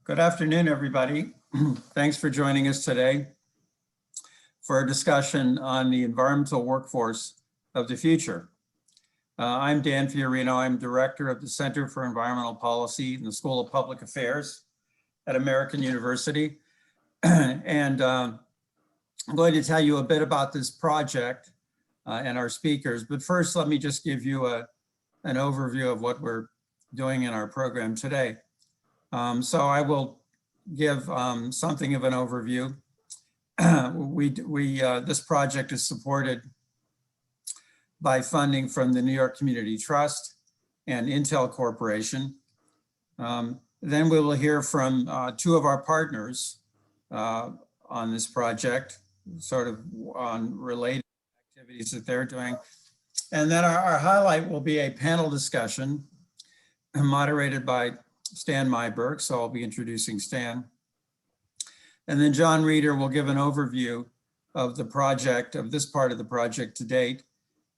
Good afternoon, everybody. Thanks for joining us today for a discussion on the environmental workforce of the future. I'm Dan Fiorino. I'm director of the Center for Environmental Policy in the School of Public Affairs at American University. And I'm going to tell you a bit about this project and our speakers. But first, let me just give you an overview of what we're doing in our program today. So I will give something of an overview. This project is supported by funding from the New York Community Trust and Intel Corporation. Then we will hear from two of our partners on this project, sort of on related activities that they're doing. And then our highlight will be a panel discussion moderated by Stan Myberg, so I'll be introducing Stan. And then John Reeder will give an overview of the project, of this part of the project to date.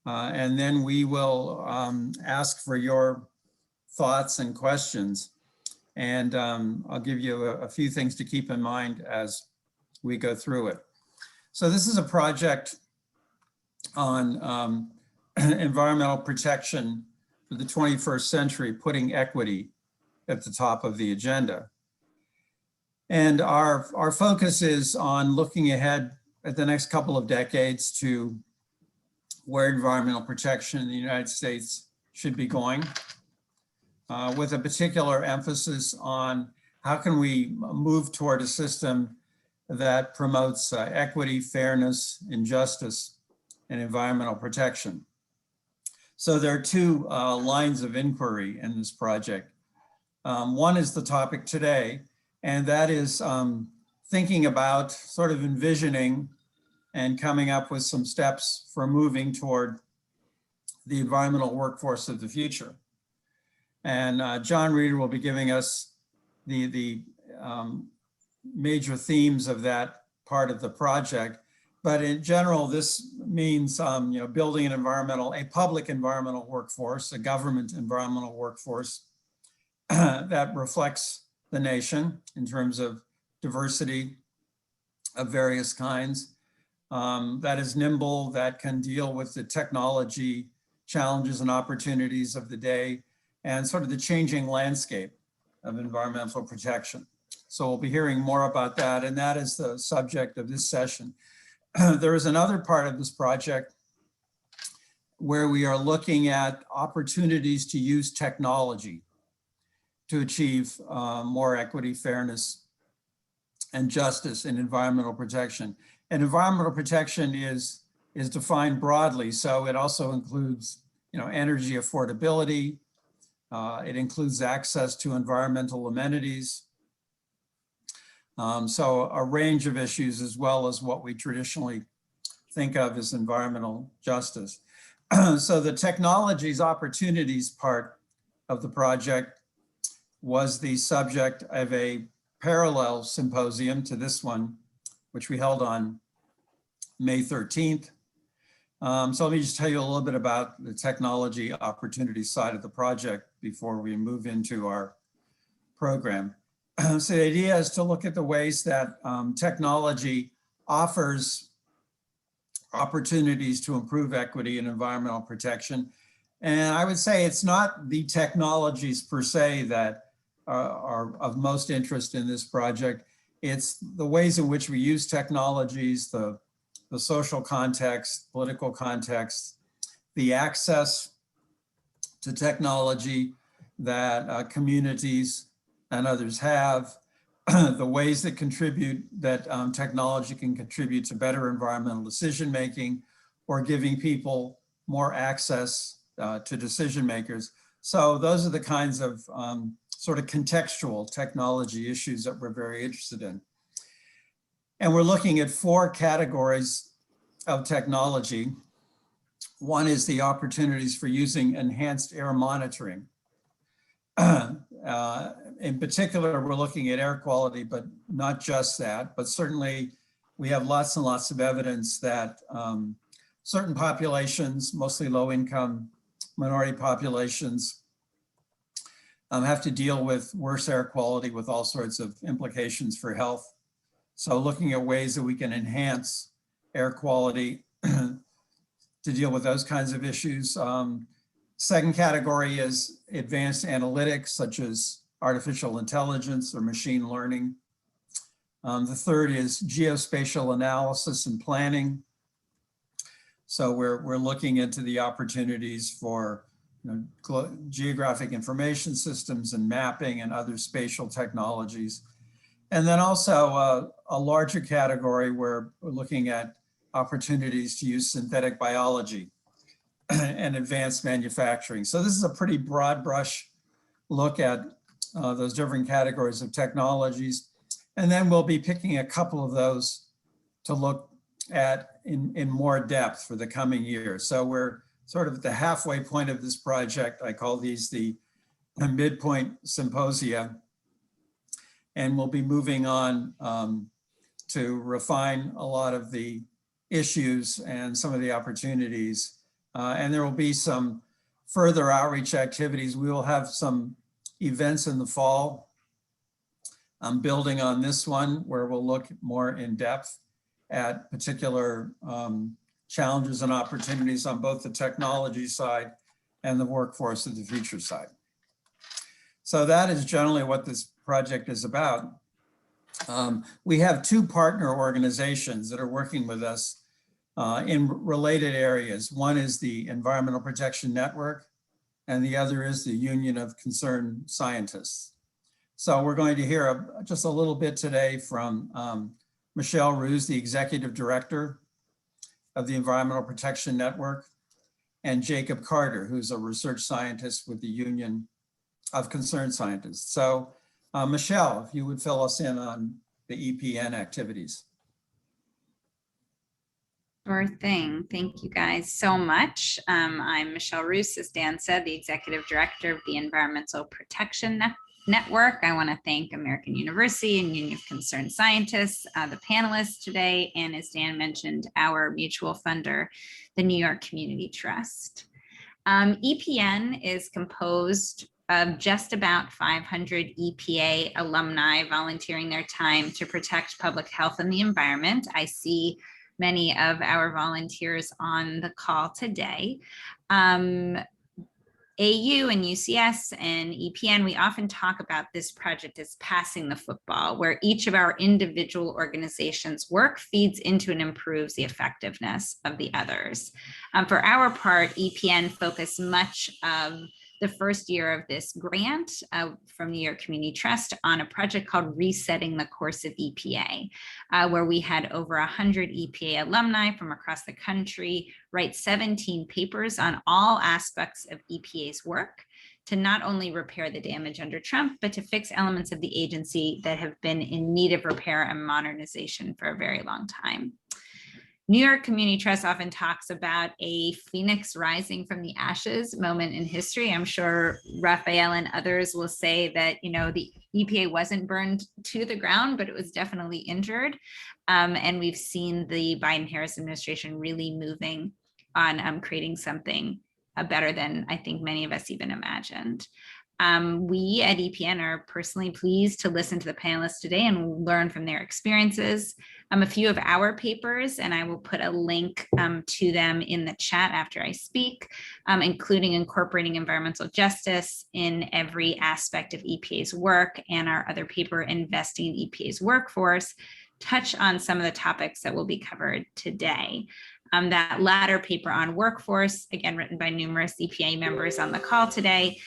And then we will ask for your thoughts and questions. And I'll give you a few things to keep in mind as we go through it. So this is a project on environmental protection for the 21st century, putting equity at the top of the agenda. And our focus is on looking ahead at the next couple of decades to where environmental protection in the United States should be going, with a particular emphasis on how can we move toward a system that promotes equity, fairness, and justice and environmental protection. So there are two lines of inquiry in this project. One is the topic today, and that is thinking about, sort of envisioning and coming up with some steps for moving toward the environmental workforce of the future. And John Reeder will be giving us the major themes of that part of the project. But in general, this means building a public environmental workforce, a government environmental workforce that reflects the nation in terms of diversity of various kinds, that is nimble, that can deal with the technology challenges and opportunities of the day, and sort of the changing landscape of environmental protection. So we'll be hearing more about that, and that is the subject of this session. There is another part of this project where we are looking at opportunities to use technology to achieve more equity, fairness, and justice in environmental protection. And environmental protection is defined broadly, so it also includes, energy affordability. It includes access to environmental amenities. So a range of issues, as well as what we traditionally think of as environmental justice. So the technologies opportunities part of the project was the subject of a parallel symposium to this one, which we held on May 13th. So let me just tell you a little bit about the technology opportunity side of the project before we move into our program. So the idea is to look at the ways that technology offers opportunities to improve equity and environmental protection. And I would say it's not the technologies per se that are of most interest in this project. It's the ways in which we use technologies, the social context, political context, the access to technology that communities and others have, the ways that technology can contribute to better environmental decision-making or giving people more access to decision makers. So those are the kinds of sort of contextual technology issues that we're very interested in. And we're looking at four categories of technology. One is the opportunities for using enhanced air monitoring. In particular, we're looking at air quality, but not just that, but certainly we have lots and lots of evidence that certain populations, mostly low-income minority populations, have to deal with worse air quality with all sorts of implications for health. So looking at ways that we can enhance air quality to deal with those kinds of issues. Second category is advanced analytics, such as artificial intelligence or machine learning. The third is geospatial analysis and planning. So we're looking into the opportunities for geographic information systems and mapping and other spatial technologies. And then also a larger category where we're looking at opportunities to use synthetic biology and advanced manufacturing. So this is a pretty broad brush look at those different categories of technologies. And then we'll be picking a couple of those to look at in more depth for the coming year. So we're sort of at the halfway point of this project. I call these the midpoint symposia. And we'll be moving on to refine a lot of the issues and some of the opportunities. And there will be some further outreach activities. We will have some events in the fall. I'm building on this one where we'll look more in depth at particular challenges and opportunities on both the technology side and the workforce of the future side. So that is generally what this project is about. We have two partner organizations that are working with us in related areas. One is the Environmental Protection Network, and the other is the Union of Concerned Scientists. So we're going to hear just a little bit today from Michelle Roos, the Executive Director of the Environmental Protection Network, and Jacob Carter, who's a research scientist with the Union of Concerned Scientists. So Michelle, if you would fill us in on the EPN activities. Sure thing. Thank you guys so much. I'm Michelle Roos, as Dan said, the Executive Director of the Environmental Protection Network. I want to thank American University and Union of Concerned Scientists, the panelists today, and as Dan mentioned, our mutual funder, the New York Community Trust. EPN is composed of just about 500 EPA alumni volunteering their time to protect public health and the environment. I see many of our volunteers on the call today. AU and UCS and EPN, we often talk about this project as passing the football, where each of our individual organizations' work feeds into and improves the effectiveness of the others. For our part, EPN focused much of the first year of this grant from New York Community Trust on a project called Resetting the Course of EPA, where we had over 100 EPA alumni from across the country write 17 papers on all aspects of EPA's work to not only repair the damage under Trump, but to fix elements of the agency that have been in need of repair and modernization for a very long time. New York Community Trust often talks about a phoenix rising from the ashes moment in history. I'm sure Raphael and others will say that, the EPA wasn't burned to the ground, but it was definitely injured. And we've seen the Biden-Harris administration really moving on creating something better than I think many of us even imagined. We at EPN are personally pleased to listen to the panelists today and learn from their experiences. A few of our papers, and I will put a link to them in the chat after I speak, including incorporating environmental justice in every aspect of EPA's work, and our other paper, Investing in EPA's Workforce, touch on some of the topics that will be covered today. That latter paper on workforce, again, written by numerous EPA members on the call today,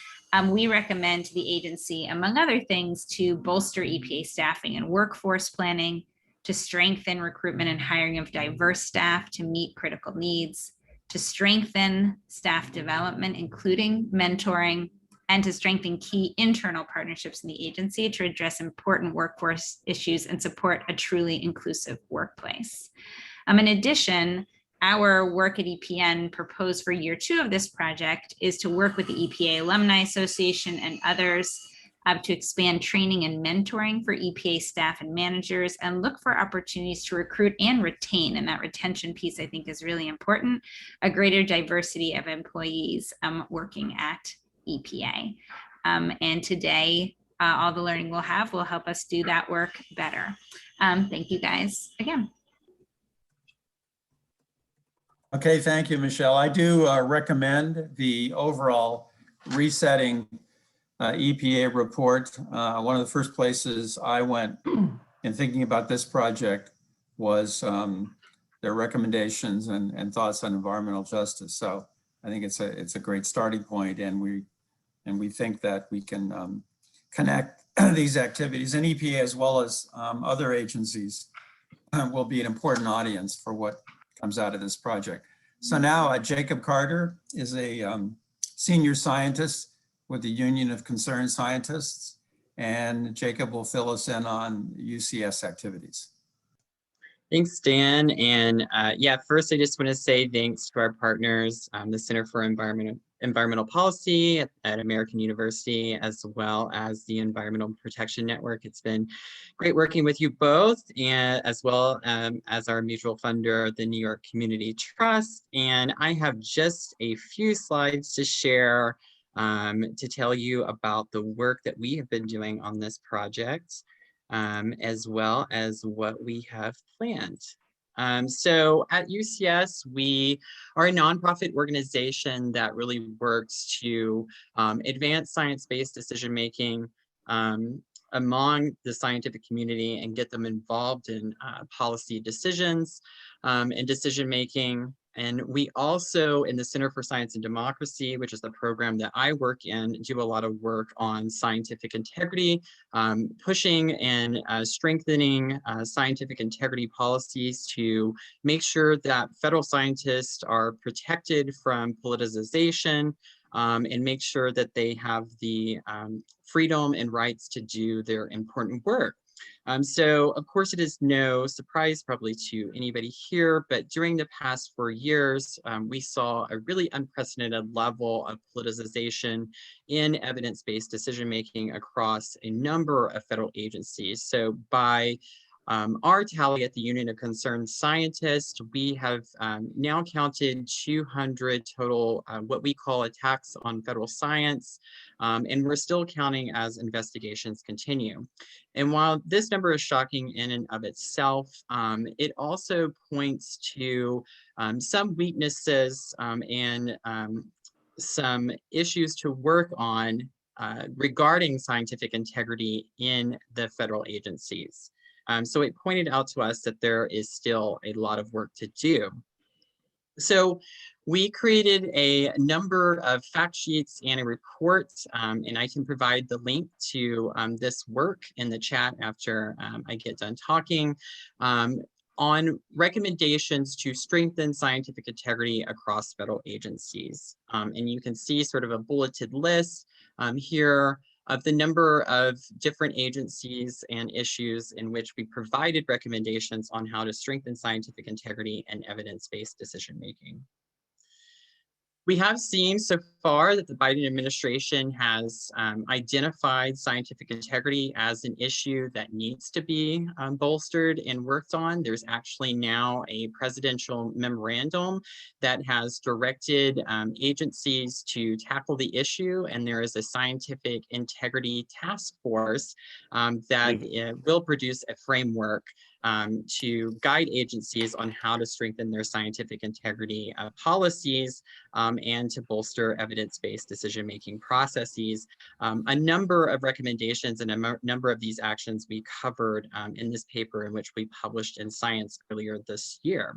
we recommend to the agency, among other things, to bolster EPA staffing and workforce planning, to strengthen recruitment and hiring of diverse staff to meet critical needs, to strengthen staff development, including mentoring, and to strengthen key internal partnerships in the agency to address important workforce issues and support a truly inclusive workplace. In addition, our work at EPN proposed for year 2 of this project is to work with the EPA Alumni Association and others to expand training and mentoring for EPA staff and managers and look for opportunities to recruit and retain. And that retention piece, I think, is really important, a greater diversity of employees working at EPA. And today, all the learning we'll have will help us do that work better. Thank you guys again. Okay, thank you, Michelle. I do recommend the overall resetting EPA report. One of the first places I went in thinking about this project was their recommendations and thoughts on environmental justice. So I think it's a great starting point, and we think that we can connect these activities, and EPA as well as other agencies will be an important audience for what comes out of this project. So now Jacob Carter is a senior scientist with the Union of Concerned Scientists, and Jacob will fill us in on UCS activities. Thanks, Dan. And yeah, first, I just want to say thanks to our partners, the Center for Environmental Policy at American University, as well as the Environmental Protection Network. It's been great working with you both, and as well as our mutual funder, the New York Community Trust. And I have just a few slides to share to tell you about the work that we have been doing on this project, as well as what we have planned. So at UCS, we are a nonprofit organization that really works to advance science-based decision-making among the scientific community and get them involved in policy decisions and decision-making. And we also, in the Center for Science and Democracy, which is the program that I work in, do a lot of work on scientific integrity, pushing and strengthening scientific integrity policies to make sure that federal scientists are protected from politicization, and make sure that they have the freedom and rights to do their important work. So of course, it is no surprise probably to anybody here, but during the past 4 years, we saw a really unprecedented level of politicization in evidence-based decision-making across a number of federal agencies. So by our tally at the Union of Concerned Scientists, we have now counted 200 total what we call attacks on federal science, and we're still counting as investigations continue. And while this number is shocking in and of itself, it also points to some weaknesses and some issues to work on regarding scientific integrity in the federal agencies. So it pointed out to us that there is still a lot of work to do. So we created a number of fact sheets and a report, and I can provide the link to this work in the chat after I get done talking, on recommendations to strengthen scientific integrity across federal agencies. And you can see sort of a bulleted list here of the number of different agencies and issues in which we provided recommendations on how to strengthen scientific integrity and evidence-based decision-making. We have seen so far that the Biden administration has identified scientific integrity as an issue that needs to be bolstered and worked on. There's actually now a presidential memorandum that has directed agencies to tackle the issue, and there is a scientific integrity task force that will produce a framework to guide agencies on how to strengthen their scientific integrity policies and to bolster evidence-based decision-making processes. A number of recommendations and a number of these actions we covered in this paper in which we published in Science earlier this year.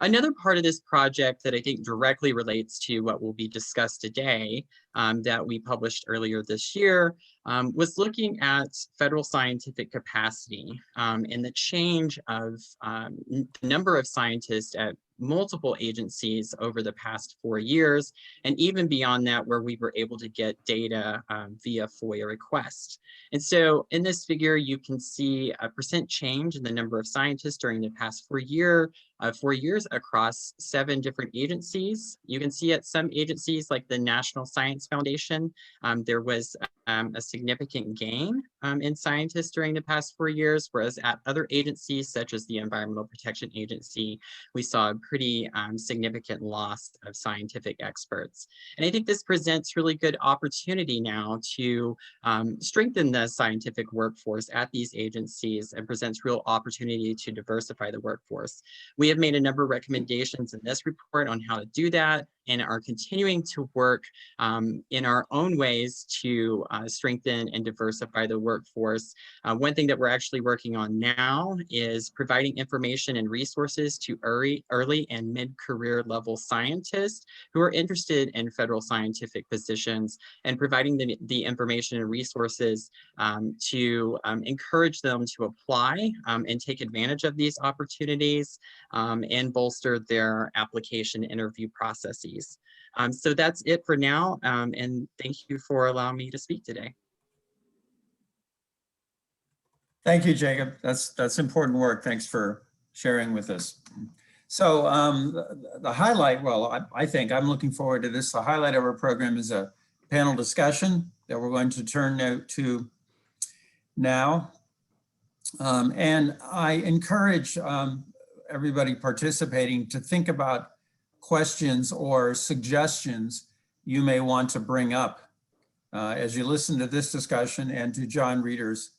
Another part of this project that I think directly relates to what will be discussed today that we published earlier this year was looking at federal scientific capacity and the change of the number of scientists at multiple agencies over the past 4 years, and even beyond that, where we were able to get data via FOIA request. And so in this figure, you can see a % change in the number of scientists during the past 4 years across 7 different agencies. You can see at some agencies like the National Science Foundation, there was a significant gain in scientists during the past 4 years, whereas at other agencies, such as the Environmental Protection Agency, we saw a pretty significant loss of scientific experts. And I think this presents really good opportunity now to strengthen the scientific workforce at these agencies and presents real opportunity to diversify the workforce. We have made a number of recommendations in this report on how to do that and are continuing to work in our own ways to strengthen and diversify the workforce. One thing that we're actually working on now is providing information and resources to early and mid-career level scientists who are interested in federal scientific positions, and providing the information and resources to encourage them to apply and take advantage of these opportunities and bolster their application interview processes. So that's it for now, and thank you for allowing me to speak today. Thank you, Jacob. That's important work. Thanks for sharing with us. So the highlight, well, I think I'm looking forward to this. The highlight of our program is a panel discussion that we're going to turn to now. And I encourage everybody participating to think about questions or suggestions you may want to bring up as you listen to this discussion and to John Reeder's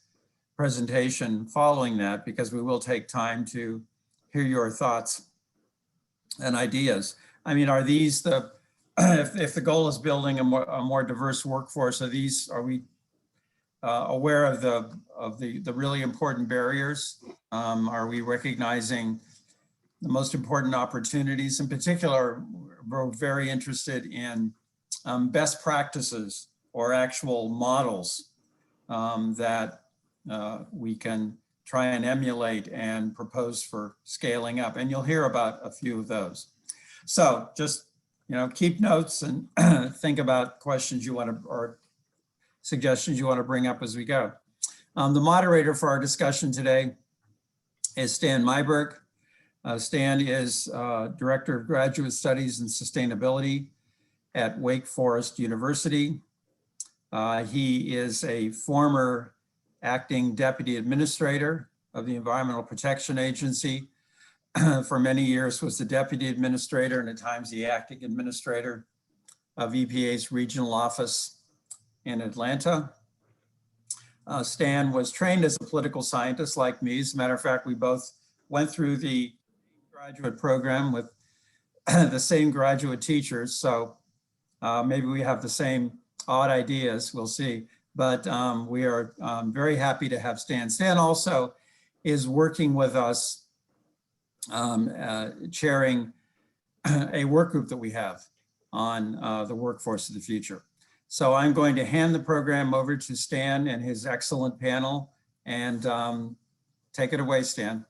presentation following that, because we will take time to hear your thoughts and ideas. I mean, are these the, if the goal is building a more diverse workforce, are we aware of the really important barriers? Are we recognizing the most important opportunities? In particular, we're very interested in best practices or actual models that we can try and emulate and propose for scaling up. And you'll hear about a few of those. So just, keep notes and think about questions you want to, or suggestions you want to bring up as we go. The moderator for our discussion today is Stan Myberg. Stan is Director of Graduate Studies and Sustainability at Wake Forest University. He is a former acting Deputy Administrator of the Environmental Protection Agency. For many years was the Deputy Administrator and at times the Acting Administrator of EPA's regional office in Atlanta. Stan was trained as a political scientist like me. As a matter of fact, we both went through the graduate program with the same graduate teachers. So maybe we have the same odd ideas, we'll see. But we are very happy to have Stan. Stan also is working with us, chairing a work group that we have on the workforce of the future. So I'm going to hand the program over to Stan and his excellent panel, and take it away, Stan.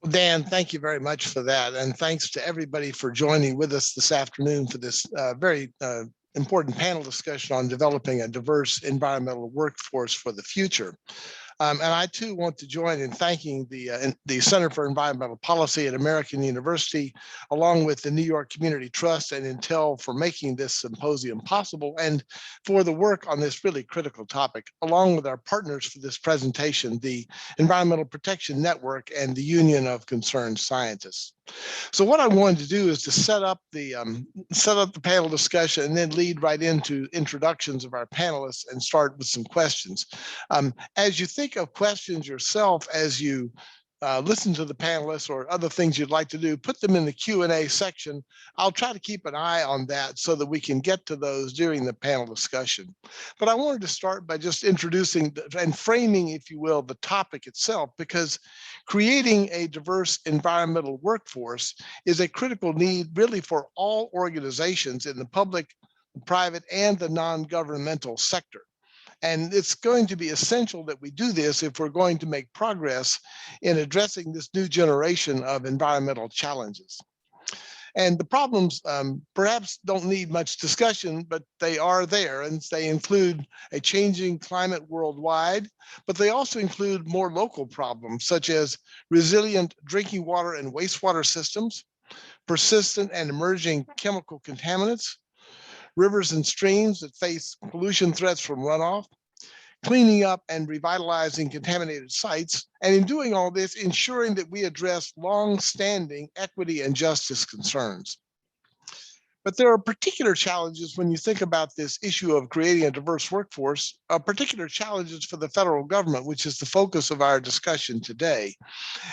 Well, Dan, thank you very much for that. And thanks to everybody for joining with us this afternoon for this very important panel discussion on developing a diverse environmental workforce for the future. And I too want to join in thanking the Center for Environmental Policy at American University, along with the New York Community Trust and Intel, for making this symposium possible and for the work on this really critical topic, along with our partners for this presentation, the Environmental Protection Network and the Union of Concerned Scientists. So what I wanted to do is to set up the panel discussion and then lead right into introductions of our panelists and start with some questions. As you think of questions yourself, as you listen to the panelists or other things you'd like to do, put them in the Q&A section. I'll try to keep an eye on that so that we can get to those during the panel discussion. But I wanted to start by just introducing and framing, if you will, the topic itself, because creating a diverse environmental workforce is a critical need really for all organizations in the public, private, and the non-governmental sector. And it's going to be essential that we do this if we're going to make progress in addressing this new generation of environmental challenges. And the problems perhaps don't need much discussion, but they are there, and they include a changing climate worldwide, but they also include more local problems, such as resilient drinking water and wastewater systems, persistent and emerging chemical contaminants, rivers and streams that face pollution threats from runoff, cleaning up and revitalizing contaminated sites, and in doing all this, ensuring that we address long-standing equity and justice concerns. But there are particular challenges when you think about this issue of creating a diverse workforce, particular challenges for the federal government, which is the focus of our discussion today.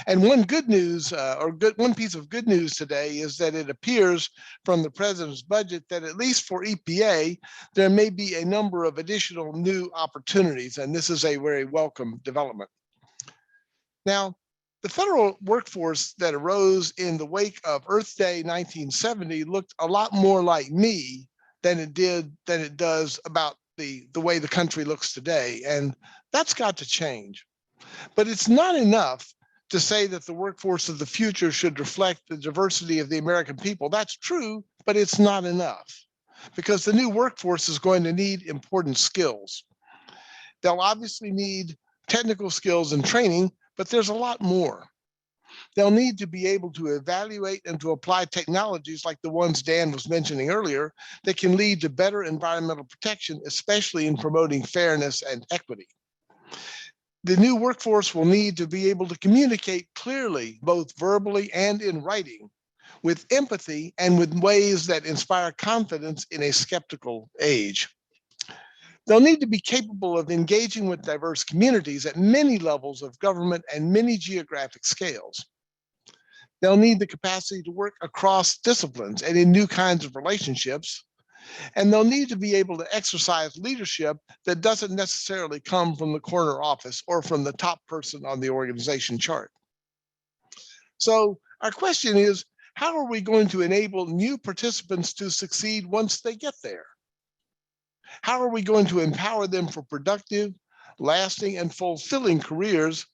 And one piece of good news today is that it appears from the president's budget that at least for EPA, there may be a number of additional new opportunities, and this is a very welcome development. Now, the federal workforce that arose in the wake of Earth Day 1970 looked a lot more like me than it does about the way the country looks today, and that's got to change. But it's not enough to say that the workforce of the future should reflect the diversity of the American people. That's true, but it's not enough, because the new workforce is going to need important skills. They'll obviously need technical skills and training, but there's a lot more. They'll need to be able to evaluate and to apply technologies like the ones Dan was mentioning earlier that can lead to better environmental protection, especially in promoting fairness and equity. The new workforce will need to be able to communicate clearly, both verbally and in writing, with empathy and with ways that inspire confidence in a skeptical age. They'll need to be capable of engaging with diverse communities at many levels of government and many geographic scales. They'll need the capacity to work across disciplines and in new kinds of relationships. And they'll need to be able to exercise leadership that doesn't necessarily come from the corner office or from the top person on the organization chart. So our question is, how are we going to enable new participants to succeed once they get there? How are we going to empower them for productive, lasting, and fulfilling careers,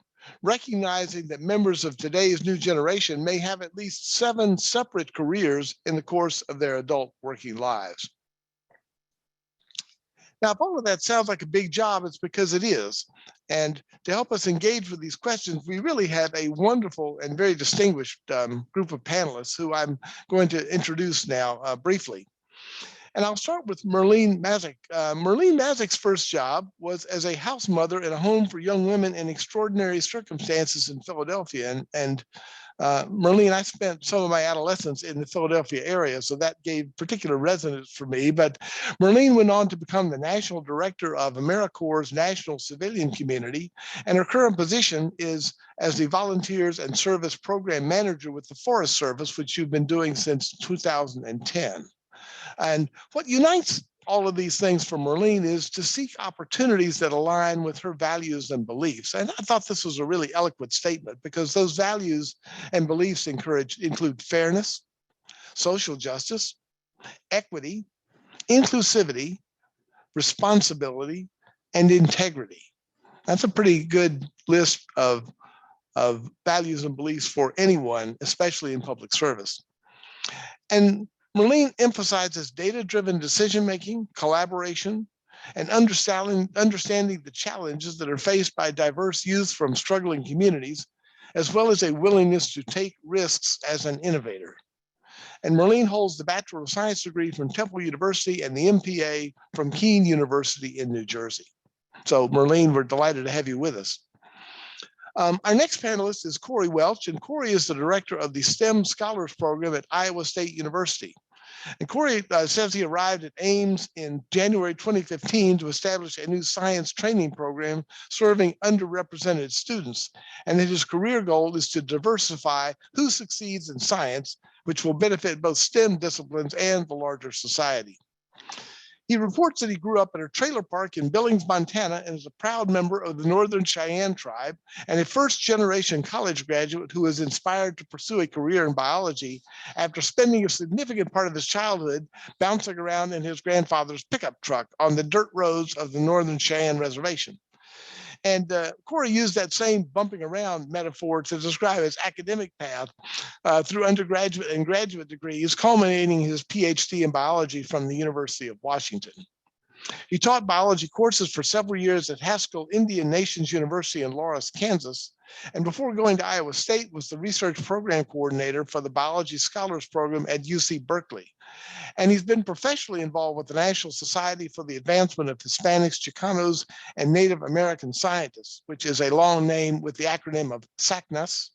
recognizing that members of today's new generation may have at least 7 separate careers in the course of their adult working lives? Now, if all of that sounds like a big job, it's because it is. And to help us engage with these questions, we really have a wonderful and very distinguished group of panelists who I'm going to introduce now briefly. And I'll start with Marlene Mazick. Marlene Mazick's first job was as a house mother in a home for young women in extraordinary circumstances in Philadelphia. And Marlene, I spent some of my adolescence in the Philadelphia area, so that gave particular resonance for me. But Marlene went on to become the national director of AmeriCorps' National Civilian Community, and her current position is as the Volunteers and Service Program Manager with the Forest Service, which you've been doing since 2010. And what unites all of these things for Marlene is to seek opportunities that align with her values and beliefs. And I thought this was a really eloquent statement, because those values and beliefs include fairness, social justice, equity, inclusivity, responsibility, and integrity. That's a pretty good list of values and beliefs for anyone, especially in public service. And Marlene emphasizes data-driven decision-making, collaboration, and understanding the challenges that are faced by diverse youth from struggling communities, as well as a willingness to take risks as an innovator. And Marlene holds the Bachelor of Science degree from Temple University and the MPA from Keene University in New Jersey. So Marlene, we're delighted to have you with us. Our next panelist is Corey Welch, and Corey is the director of the STEM Scholars Program at Iowa State University. And Corey says he arrived at Ames in January 2015 to establish a new science training program serving underrepresented students, and that his career goal is to diversify who succeeds in science, which will benefit both STEM disciplines and the larger society. He reports that he grew up in a trailer park in Billings, Montana, and is a proud member of the Northern Cheyenne tribe and a first-generation college graduate who was inspired to pursue a career in biology after spending a significant part of his childhood bouncing around in his grandfather's pickup truck on the dirt roads of the Northern Cheyenne Reservation. And Corey used that same bumping around metaphor to describe his academic path through undergraduate and graduate degrees, culminating his PhD in biology from the University of Washington. He taught biology courses for several years at Haskell Indian Nations University in Lawrence, Kansas, and before going to Iowa State was the research program coordinator for the Biology Scholars Program at UC Berkeley. And he's been professionally involved with the National Society for the Advancement of Hispanics, Chicanos, and Native American Scientists, which is a long name with the acronym of SACNAS.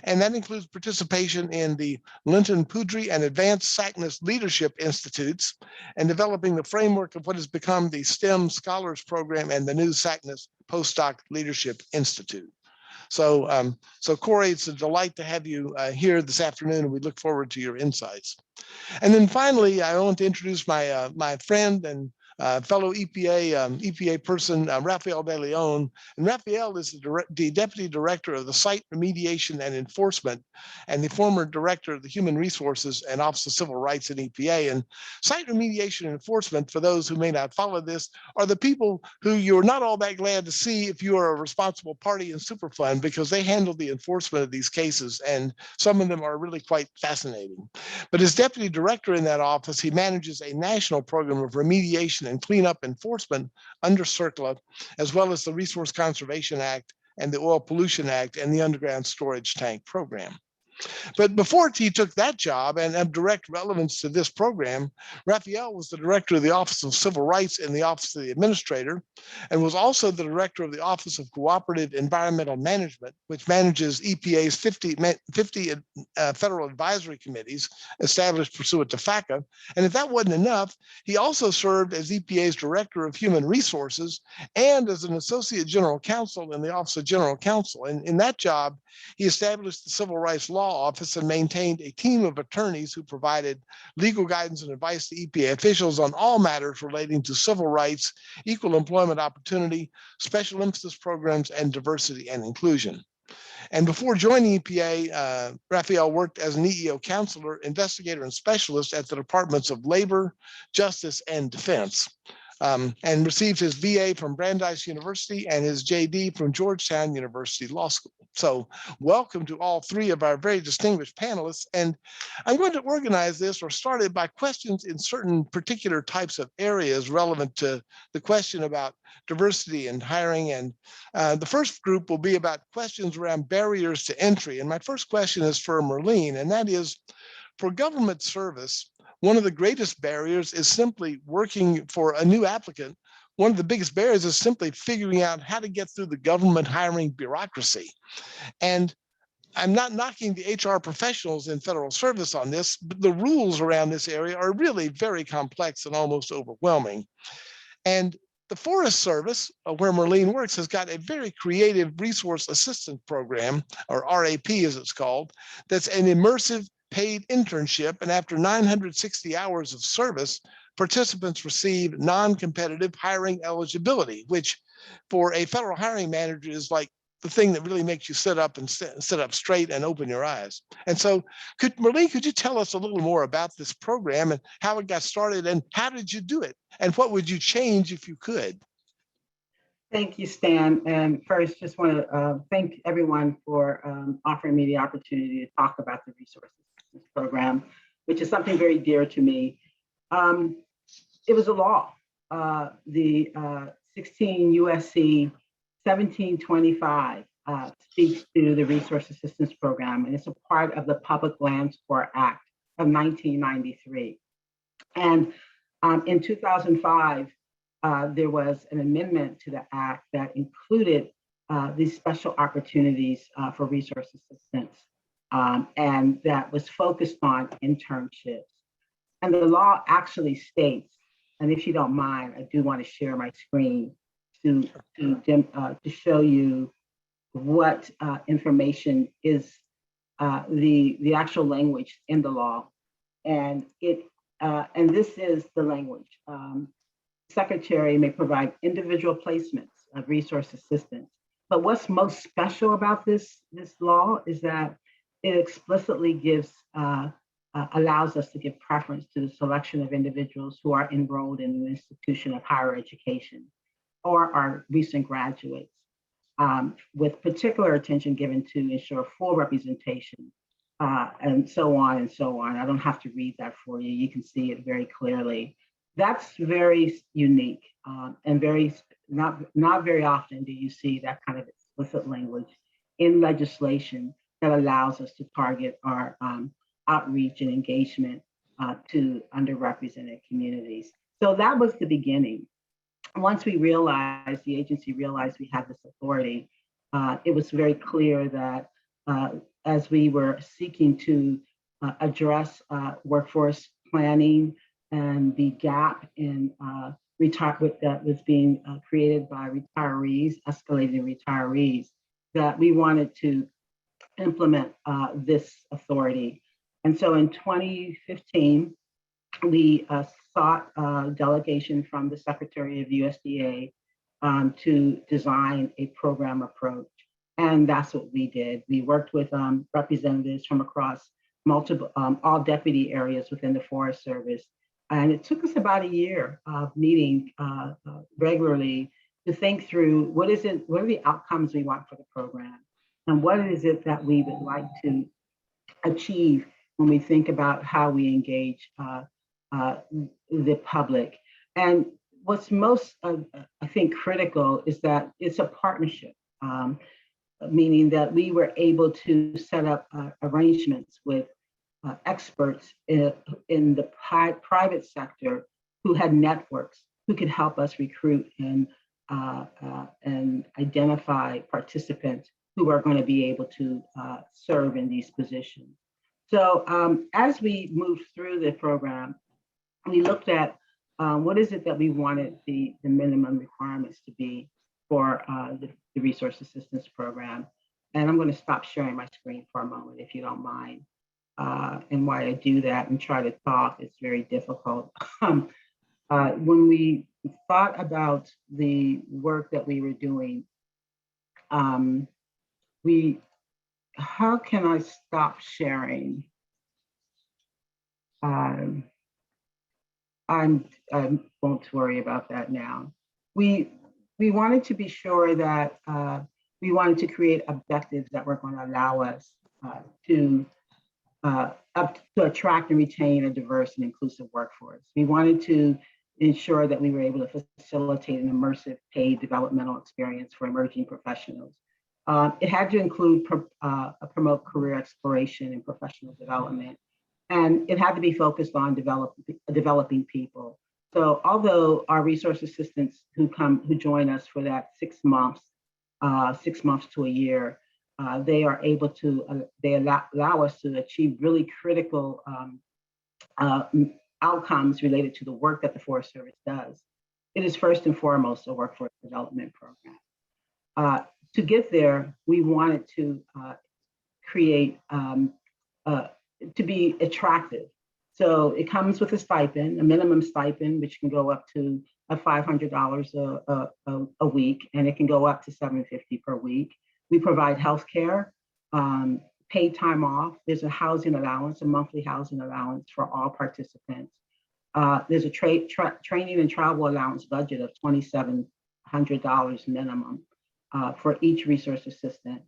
And that includes participation in the Linton Poudry and Advanced SACNAS Leadership Institutes and developing the framework of what has become the STEM Scholars Program and the new SACNAS Postdoc Leadership Institute. So, Corey, it's a delight to have you here this afternoon, and we look forward to your insights. And then finally, I want to introduce my my friend and fellow EPA person, Rafael De Leon. And Rafael is the Deputy Director of the Site Remediation and Enforcement and the former Director of the Human Resources and Office of Civil Rights in EPA. And Site Remediation and Enforcement, for those who may not follow this, are the people who you're not all that glad to see if you are a responsible party in Superfund, because they handle the enforcement of these cases, and some of them are really quite fascinating. But as Deputy Director in that office, he manages a national program of remediation and cleanup enforcement under CERCLA, as well as the Resource Conservation Act and the Oil Pollution Act and the Underground Storage Tank Program. But before he took that job, and of direct relevance to this program, Rafael was the Director of the Office of Civil Rights in the Office of the Administrator, and was also the Director of the Office of Cooperative Environmental Management, which manages EPA's 50 federal advisory committees established pursuant to FACA. And if that wasn't enough, he also served as EPA's Director of Human Resources and as an Associate General Counsel in the Office of General Counsel. And in that job, he established the Civil Rights Law Office and maintained a team of attorneys who provided legal guidance and advice to EPA officials on all matters relating to civil rights, equal employment opportunity, special emphasis programs, and diversity and inclusion. And before joining EPA, Rafael worked as an EEO counselor, investigator, and specialist at the Departments of Labor, Justice, and Defense. And received his BA from Brandeis University and his JD from Georgetown University Law School. So welcome to all three of our very distinguished panelists. And I'm going to organize this or start it by questions in certain particular types of areas relevant to the question about diversity and hiring. And the first group will be about questions around barriers to entry. And my first question is for Marlene, and that is, for government service, one of the greatest barriers is simply working for a new applicant. One of the biggest barriers is simply figuring out how to get through the government hiring bureaucracy. And I'm not knocking the HR professionals in federal service on this, but the rules around this area are really very complex and almost overwhelming. And the Forest Service, where Marlene works, has got a very creative resource assistance program, or RAP as it's called, that's an immersive paid internship, and after 960 hours of service, participants receive non-competitive hiring eligibility, which for a federal hiring manager is like the thing that really makes you sit up and sit up straight and open your eyes. And so, Marlene, could you tell us a little more about this program and how it got started, and how did you do it, and what would you change if you could? Thank you, Stan. And first, just want to thank everyone for offering me the opportunity to talk about the resource assistance program, which is something very dear to me. It was a law. The 16 USC 1725 speaks to the Resource Assistance Program, and it's a part of the Public Lands Corps Act of 1993. And in 2005, there was an amendment to the act that included these special opportunities for resource assistance, and that was focused on internships. And the law actually states, and if you don't mind, I do want to share my screen to show you what information is the actual language in the law. And this is the language. Secretary may provide individual placements of resource assistance. But what's most special about this law is that it explicitly gives, allows us to give preference to the selection of individuals who are enrolled in an institution of higher education or are recent graduates, with particular attention given to ensure full representation, and so on and so on. I don't have to read that for you. You can see it very clearly. That's very unique, and not very often do you see that kind of explicit language in legislation that allows us to target our outreach and engagement to underrepresented communities. So that was the beginning. Once we realized, the agency realized we had this authority, it was very clear that as we were seeking to address workforce planning and the gap in retirement that was being created by retirees, escalating retirees, that we wanted to implement this authority. And so in 2015, we sought delegation from the Secretary of USDA to design a program approach. And that's what we did. We worked with representatives from across multiple, all deputy areas within the Forest Service. And it took us about a year of meeting regularly to think through what are the outcomes we want for the program? And what is it that we would like to achieve when we think about how we engage the public? And what's most, I think, critical is that it's a partnership, meaning that we were able to set up arrangements with experts in the private sector who had networks who could help us recruit and identify participants who are going to be able to serve in these positions. So as we moved through the program, we looked at what is it that we wanted the minimum requirements to be for the Resource Assistance Program. And I'm going to stop sharing my screen for a moment, if you don't mind. And why I do that and try to talk, it's very difficult. When we thought about the work that we were doing, how can I stop sharing? I won't worry about that now. We wanted to be sure that we wanted to create objectives that were going to allow us to attract and retain a diverse and inclusive workforce. We wanted to ensure that we were able to facilitate an immersive paid developmental experience for emerging professionals. It had to include promote career exploration and professional development. And it had to be focused on developing people. So although our resource assistants who join us for that 6 months to a year, they are able to, they allow us to achieve really critical outcomes related to the work that the Forest Service does. It is first and foremost a workforce development program. To get there, we wanted to create, to be attractive. So it comes with a stipend, a minimum stipend, which can go up to $500 a week, and it can go up to $750 per week. We provide healthcare, paid time off. There's a housing allowance, a monthly housing allowance for all participants. There's a training and travel allowance budget of $2,700 minimum for each resource assistant.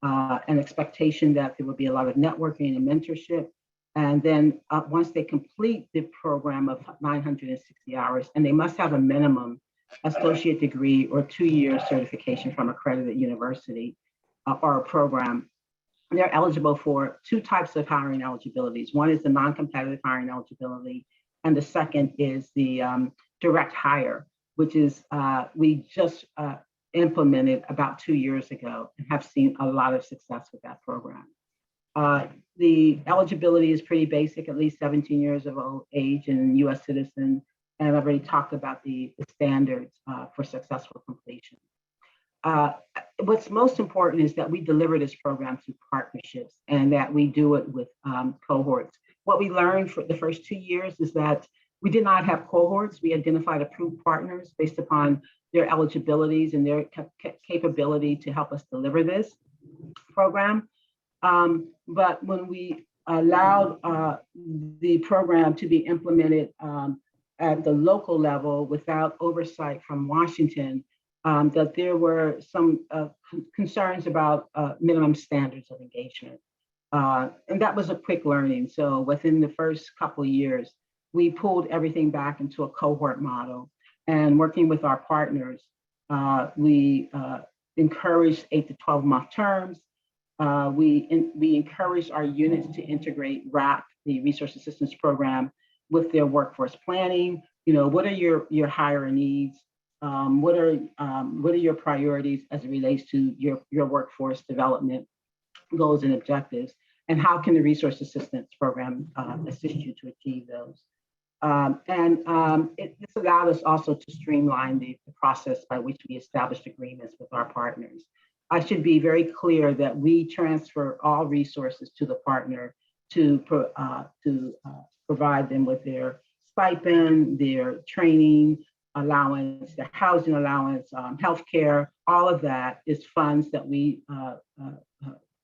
An expectation that there will be a lot of networking and mentorship. And then once they complete the program of 960 hours, and they must have a minimum associate degree or 2-year certification from accredited university or a program, they're eligible for 2 types of hiring eligibilities. One is the non-competitive hiring eligibility, and the second is the direct hire, which is we just implemented about 2 years ago and have seen a lot of success with that program. The eligibility is pretty basic, at least 17 years of age and US citizen. And I've already talked about the standards for successful completion. What's most important is that we deliver this program through partnerships and that we do it with cohorts. What we learned for the first 2 years is that we did not have cohorts. We identified approved partners based upon their eligibilities and their capability to help us deliver this program. But when we allowed the program to be implemented at the local level without oversight from Washington, that there were some concerns about minimum standards of engagement. And that was a quick learning. So within the first couple of years, we pulled everything back into a cohort model. And working with our partners, we encouraged 8 to 12 month terms. We encouraged our units to integrate RAP the Resource Assistance Program with their workforce planning. What are your hire needs? What are your priorities as it relates to your workforce development goals and objectives? And how can the Resource Assistance Program assist you to achieve those? This allowed us also to streamline the process by which we established agreements with our partners. I should be very clear that we transfer all resources to the partner to provide them with their stipend, their training allowance, their housing allowance, healthcare. All of that is funds that we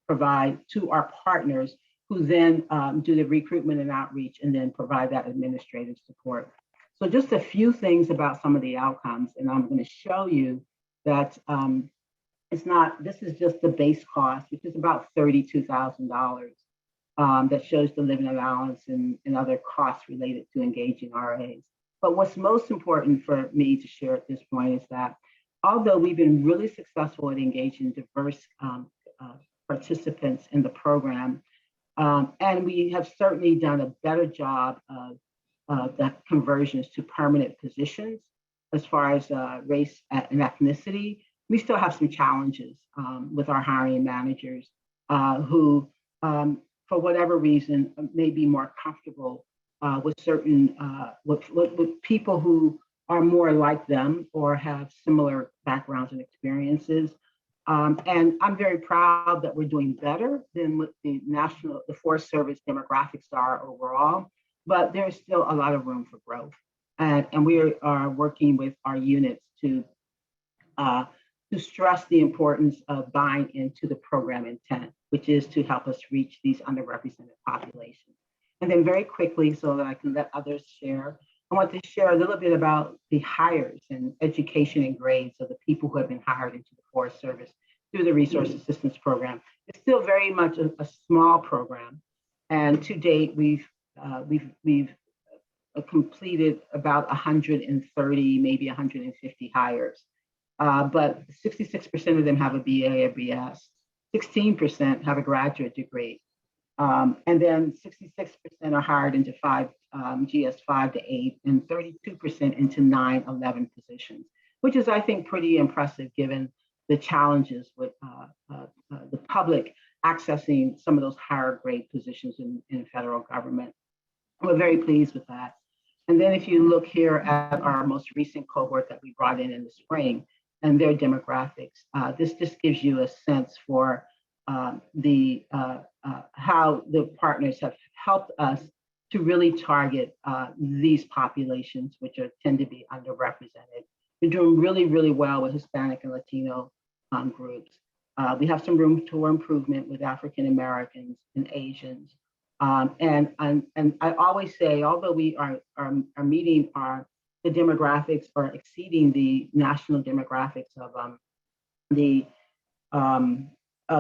provide to our partners, who then do the recruitment and outreach and then provide that administrative support. So just a few things about some of the outcomes, and I'm going to show you that this is just the base cost, which is about $32,000. That shows the living allowance and other costs related to engaging RAs. But what's most important for me to share at this point is that although we've been really successful at engaging diverse participants in the program, and we have certainly done a better job of the conversions to permanent positions as far as race and ethnicity, we still have some challenges with our hiring managers who, for whatever reason, may be more comfortable with certain, with people who are more like them or have similar backgrounds and experiences. And I'm very proud that we're doing better than what the Forest Service demographics are overall, but there's still a lot of room for growth. And we are working with our units to stress the importance of buying into the program intent, which is to help us reach these underrepresented populations. And then very quickly, so that I can let others share, I want to share a little bit about the hires and education and grades of the people who have been hired into the Forest Service through the Resource Assistance Program. It's still very much a small program, and to date we've completed about 130, maybe 150 hires. But 66% of them have a BA or BS, 16% have a graduate degree, and then 66% are hired into GS 5 to 8, and 32% into 9, 11 positions, which is, I think, pretty impressive given the challenges with the public accessing some of those higher grade positions in federal government. We're very pleased with that. And then if you look here at our most recent cohort that we brought in the spring and their demographics, this just gives you a sense for how the partners have helped us to really target these populations, which tend to be underrepresented. We're doing really, really well with Hispanic and Latino groups. We have some room for improvement with African Americans and Asians. And I always say, although we are meeting the demographics or exceeding the national demographics of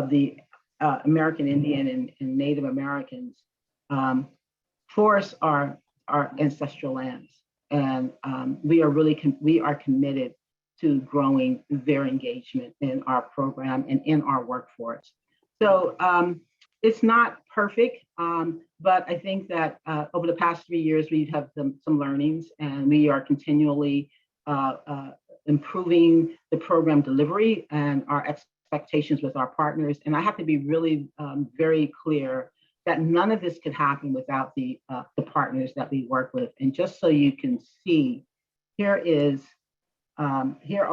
the American Indian and Native Americans, forests are our ancestral lands, and we are committed to growing their engagement in our program and in our workforce. So it's not perfect, but I think that over the past 3 years, we've had some learnings, and we are continually improving the program delivery and our expectations with our partners. And I have to be really very clear that none of this could happen without the partners that we work with. And just so you can see, here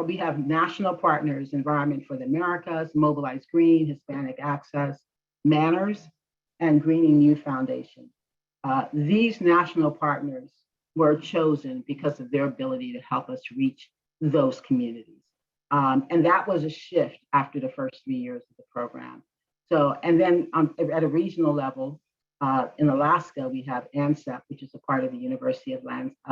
we have national partners: Environment for the Americas, Mobilize Green, Hispanic Access, Manners, and Greening Youth Foundation. These national partners were chosen because of their ability to help us reach those communities. And that was a shift after the first 3 years of the program. So, and then at a regional level, in Alaska, we have ANSEP, which is a part of the University of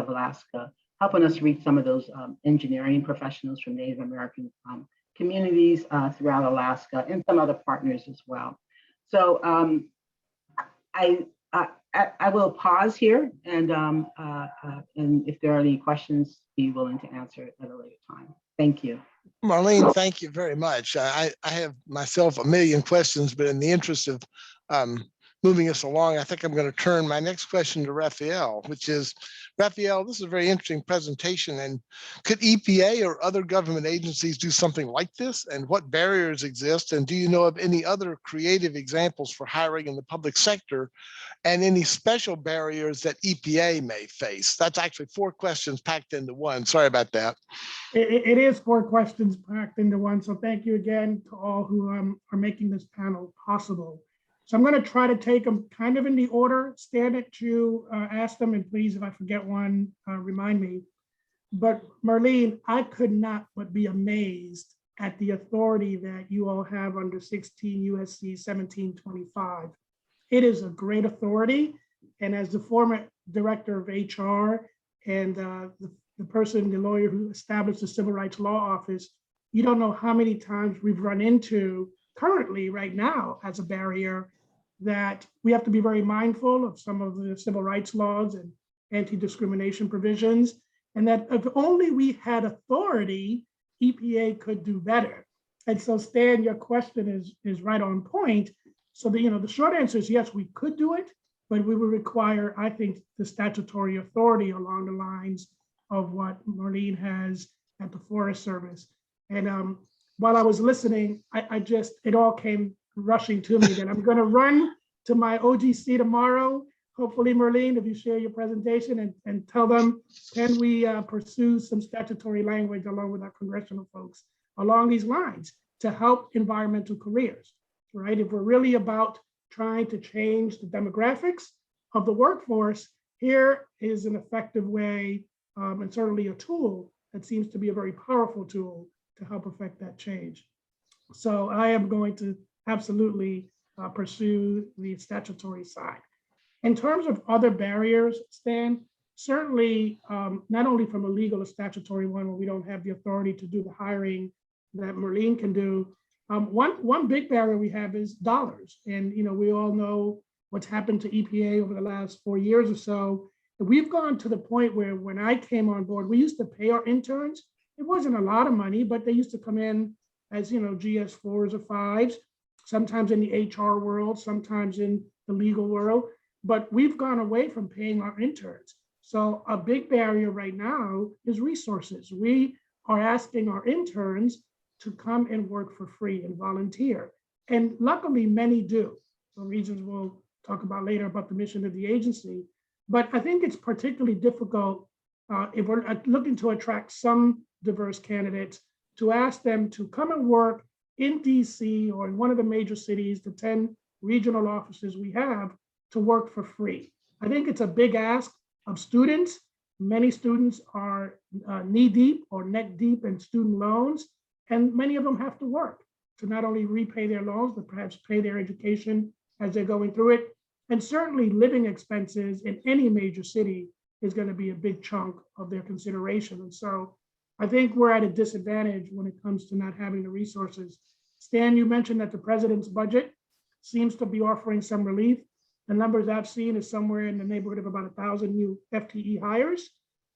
Alaska, helping us reach some of those engineering professionals from Native American communities throughout Alaska, and some other partners as well. So I will pause here, and if there are any questions, be willing to answer at a later time. Thank you. Marlene, thank you very much. I have myself a million questions, but in the interest of moving us along, I think I'm going to turn my next question to Raphael, which is, Raphael, this is a very interesting presentation. And could EPA or other government agencies do something like this? And what barriers exist? And do you know of any other creative examples for hiring in the public sector and any special barriers that EPA may face? That's actually 4 questions packed into one. Sorry about that. It is 4 questions packed into one. So thank you again to all who are making this panel possible. So I'm going to try to take them kind of in the order, Stan, that you asked them, and please, if I forget one, remind me. But Marlene, I could not but be amazed at the authority that you all have under 16 USC 1725. It is a great authority. And as the former director of HR and the person, the lawyer who established the Civil Rights Law Office, you don't know how many times we've run into currently right now as a barrier that we have to be very mindful of some of the civil rights laws and anti-discrimination provisions, and that if only we had authority, EPA could do better. And so Stan, your question is right on point. So the short answer is yes, we could do it, but we would require, I think, the statutory authority along the lines of what Marlene has at the Forest Service. And while I was listening, it all came rushing to me that I'm going to run to my OGC tomorrow. Hopefully, Marlene, if you share your presentation and tell them, can we pursue some statutory language along with our congressional folks along these lines to help environmental careers, right? If we're really about trying to change the demographics of the workforce, here is an effective way and certainly a tool that seems to be a very powerful tool to help affect that change. So I am going to absolutely pursue the statutory side. In terms of other barriers, Stan, certainly not only from a legal or statutory one where we don't have the authority to do the hiring that Marlene can do, one big barrier we have is dollars. And we all know what's happened to EPA over the last 4 years or so. We've gone to the point where when I came on board, we used to pay our interns. It wasn't a lot of money, but they used to come in as GS 4s or 5s, sometimes in the HR world, sometimes in the legal world. But we've gone away from paying our interns. So a big barrier right now is resources. We are asking our interns to come and work for free and volunteer. And luckily, many do. For reasons we'll talk about later about the mission of the agency. But I think it's particularly difficult if we're looking to attract some diverse candidates to ask them to come and work in DC or in one of the major cities, the 10 regional offices we have, to work for free. I think it's a big ask of students. Many students are knee deep or neck deep in student loans, and many of them have to work to not only repay their loans, but perhaps pay their education as they're going through it. And certainly living expenses in any major city is going to be a big chunk of their consideration. And so I think we're at a disadvantage when it comes to not having the resources. Stan, you mentioned that the president's budget seems to be offering some relief. The numbers I've seen is somewhere in the neighborhood of about 1,000 new FTE hires,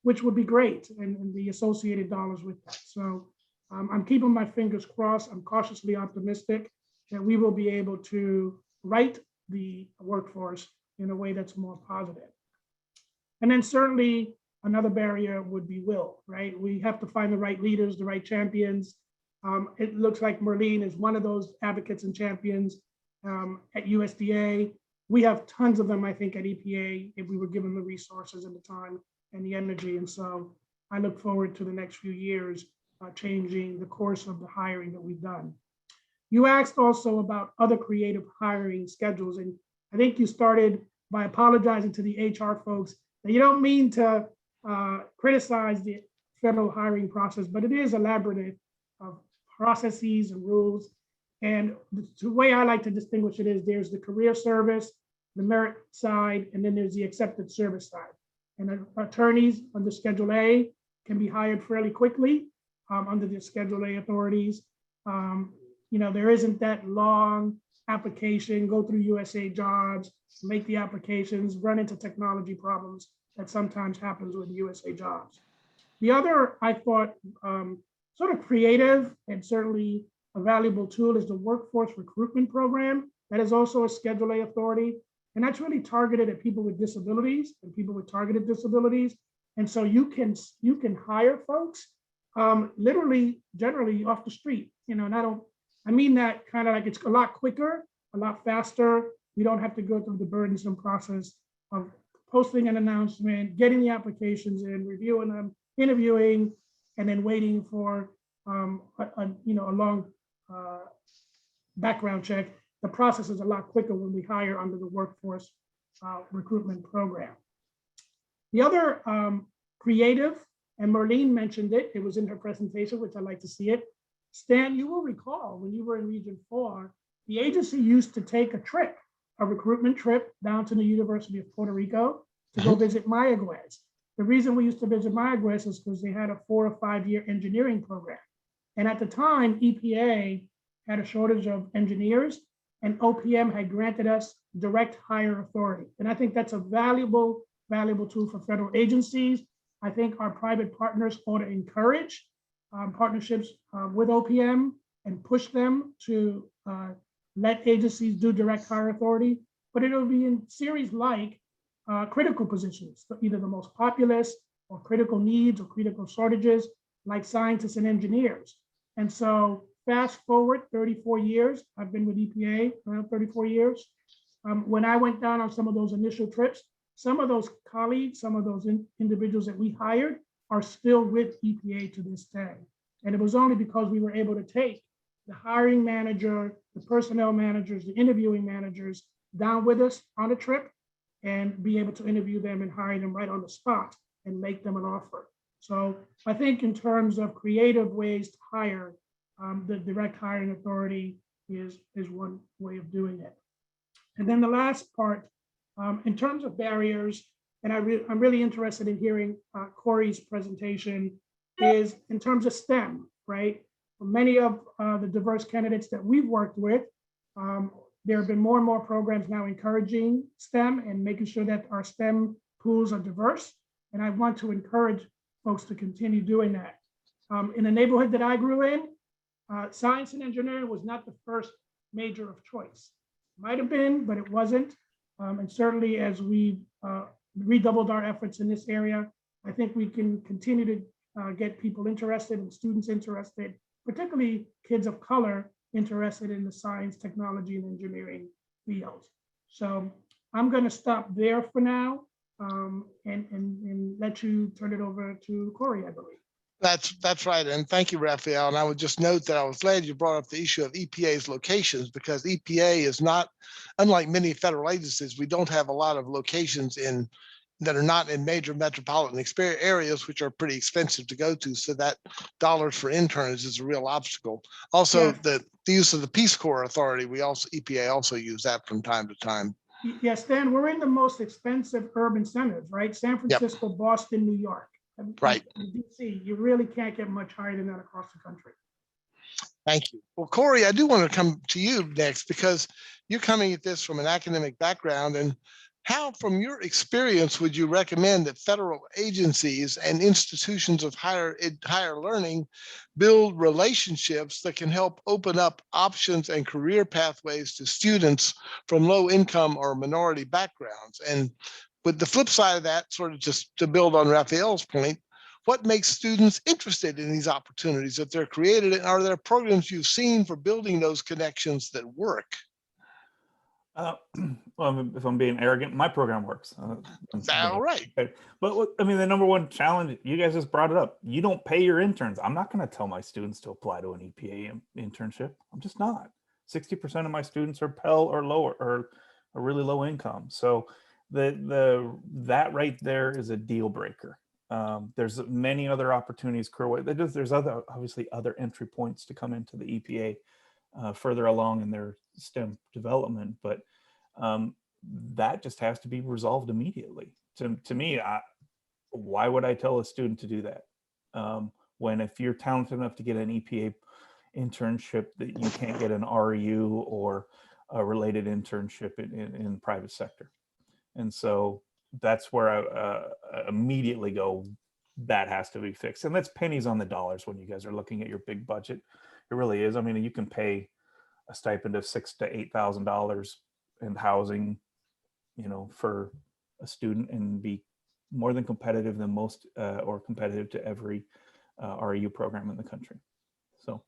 which would be great, and the associated dollars with that. So I'm keeping my fingers crossed. I'm cautiously optimistic that we will be able to right the workforce in a way that's more positive. And then certainly another barrier would be will, right? We have to find the right leaders, the right champions. It looks like Marlene is one of those advocates and champions at USDA. We have tons of them, I think, at EPA if we were given the resources and the time and the energy. And so I look forward to the next few years changing the course of the hiring that we've done. You asked also about other creative hiring schedules. And I think you started by apologizing to the HR folks that you don't mean to criticize the federal hiring process, but it is a labyrinth of processes and rules. And the way I like to distinguish it is there's the career service, the merit side, and then there's the accepted service side. And attorneys under Schedule A can be hired fairly quickly under the Schedule A authorities. There isn't that long application, go through USA Jobs, make the applications, run into technology problems that sometimes happens with USA Jobs. The other, I thought, sort of creative and certainly a valuable tool is the workforce recruitment program. That is also a Schedule A authority. And that's really targeted at people with disabilities and people with targeted disabilities. And so you can hire folks literally, generally off the street, and I mean that kind of like it's a lot quicker, a lot faster. We don't have to go through the burdensome process of posting an announcement, getting the applications in, reviewing them, interviewing, and then waiting for a long background check. The process is a lot quicker when we hire under the workforce recruitment program. The other creative, and Marlene mentioned it, it was in her presentation, which I like to see it. Stan, you will recall when you were in Region 4, the agency used to take a recruitment trip down to the University of Puerto Rico to go visit Mayagüez. The reason we used to visit Mayagüez is because they had a 4 or 5 year engineering program. And at the time, EPA had a shortage of engineers, and OPM had granted us direct hire authority. And I think that's a valuable tool for federal agencies. I think our private partners ought to encourage partnerships with OPM and push them to let agencies do direct hire authority, but it'll be in series like critical positions, either the most populous or critical needs or critical shortages, like scientists and engineers. And so fast forward 34 years, I've been with EPA around 34 years. When I went down on some of those initial trips, some of those colleagues, some of those individuals that we hired are still with EPA to this day. And it was only because we were able to take the hiring manager, the personnel managers, the interviewing managers down with us on a trip and be able to interview them and hire them right on the spot and make them an offer. So I think in terms of creative ways to hire, the direct hiring authority is one way of doing it. And then the last part, in terms of barriers, and I'm really interested in hearing Corey's presentation, is in terms of STEM, right? For many of the diverse candidates that we've worked with, there have been more and more programs now encouraging STEM and making sure that our STEM pools are diverse. And I want to encourage folks to continue doing that. In the neighborhood that I grew in, science and engineering was not the first major of choice. Might have been, but it wasn't. And certainly as we redoubled our efforts in this area, I think we can continue to get people interested and students interested, particularly kids of color interested in the science, technology, and engineering fields. So I'm going to stop there for now and let you turn it over to Corey, I believe. That's right. And thank you, Raphael. And I would just note that I was glad you brought up the issue of EPA's locations, because EPA is not, unlike many federal agencies, we don't have a lot of locations that are not in major metropolitan areas, which are pretty expensive to go to. So that dollars for interns is a real obstacle. Also, the use of the Peace Corps Authority, EPA also use that from time to time. Yes, Dan, we're in the most expensive urban centers, right? San Francisco, yep. Boston, New York. Right. DC, you really can't get much higher than that across the country. Thank you. Well, Corey, I do want to come to you next, because you're coming at this from an academic background. And how, from your experience, would you recommend that federal agencies and institutions of higher learning build relationships that can help open up options and career pathways to students from low income or minority backgrounds? And with the flip side of that, sort of just to build on Raphael's point, what makes students interested in these opportunities if they're created? And are there programs you've seen for building those connections that work? Well, if I'm being arrogant, my program works. All right. But I mean, the number one challenge, you guys just brought it up. You don't pay your interns. I'm not going to tell my students to apply to an EPA internship. I'm just not. 60% of my students are Pell or lower, or a really low income. So that right there is a deal breaker. There's many other opportunities. There's obviously other entry points to come into the EPA further along in their STEM development, but that just has to be resolved immediately. To me, why would I tell a student to do that? When if you're talented enough to get an EPA internship, that you can't get an REU or a related internship in the private sector. And so that's where I immediately go, that has to be fixed. And that's pennies on the dollars when you guys are looking at your big budget. It really is. I mean, you can pay a stipend of $6,000 to $8,000 in housing for a student and be more than competitive than most or competitive to every REU program in the country. So,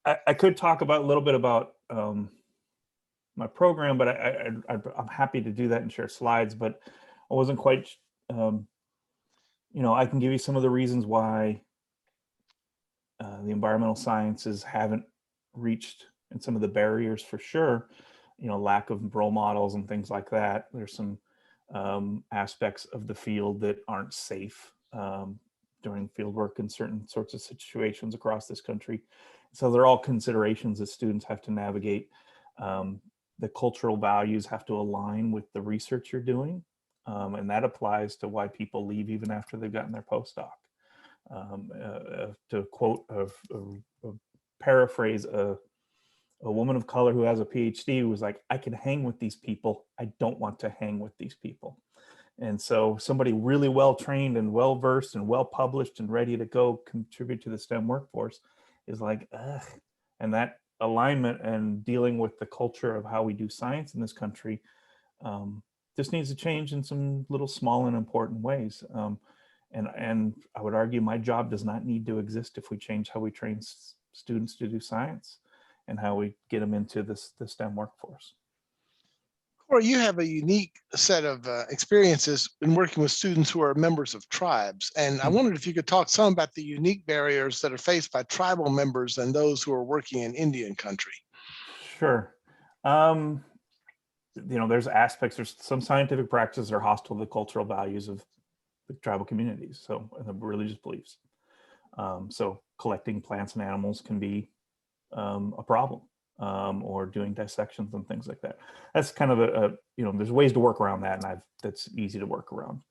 I could talk about a little bit about my program, but I'm happy to do that and share slides, but I wasn't quite, I can give you some of the reasons why the environmental sciences haven't reached, and some of the barriers for sure, lack of role models and things like that. There's some aspects of the field that aren't safe during field work in certain sorts of situations across this country. So they're all considerations that students have to navigate. The cultural values have to align with the research you're doing. And that applies to why people leave even after they've gotten their postdoc. To quote, paraphrase a woman of color who has a PhD who was like, I can hang with these people. I don't want to hang with these people. And so somebody really well trained and well versed and well published and ready to go contribute to the STEM workforce is like, ugh. And that alignment and dealing with the culture of how we do science in this country just needs to change in some little small and important ways. And I would argue my job does not need to exist if we change how we train students to do science and how we get them into the STEM workforce. Corey, you have a unique set of experiences in working with students who are members of tribes. And I wondered if you could talk some about the unique barriers that are faced by tribal members and those who are working in Indian country. Sure. There's aspects, there's some scientific practices that are hostile to the cultural values of the tribal communities, so and the religious beliefs. So collecting plants and animals can be a problem, or doing dissections and things like that. That's kind of there's ways to work around that, and that's easy to work around.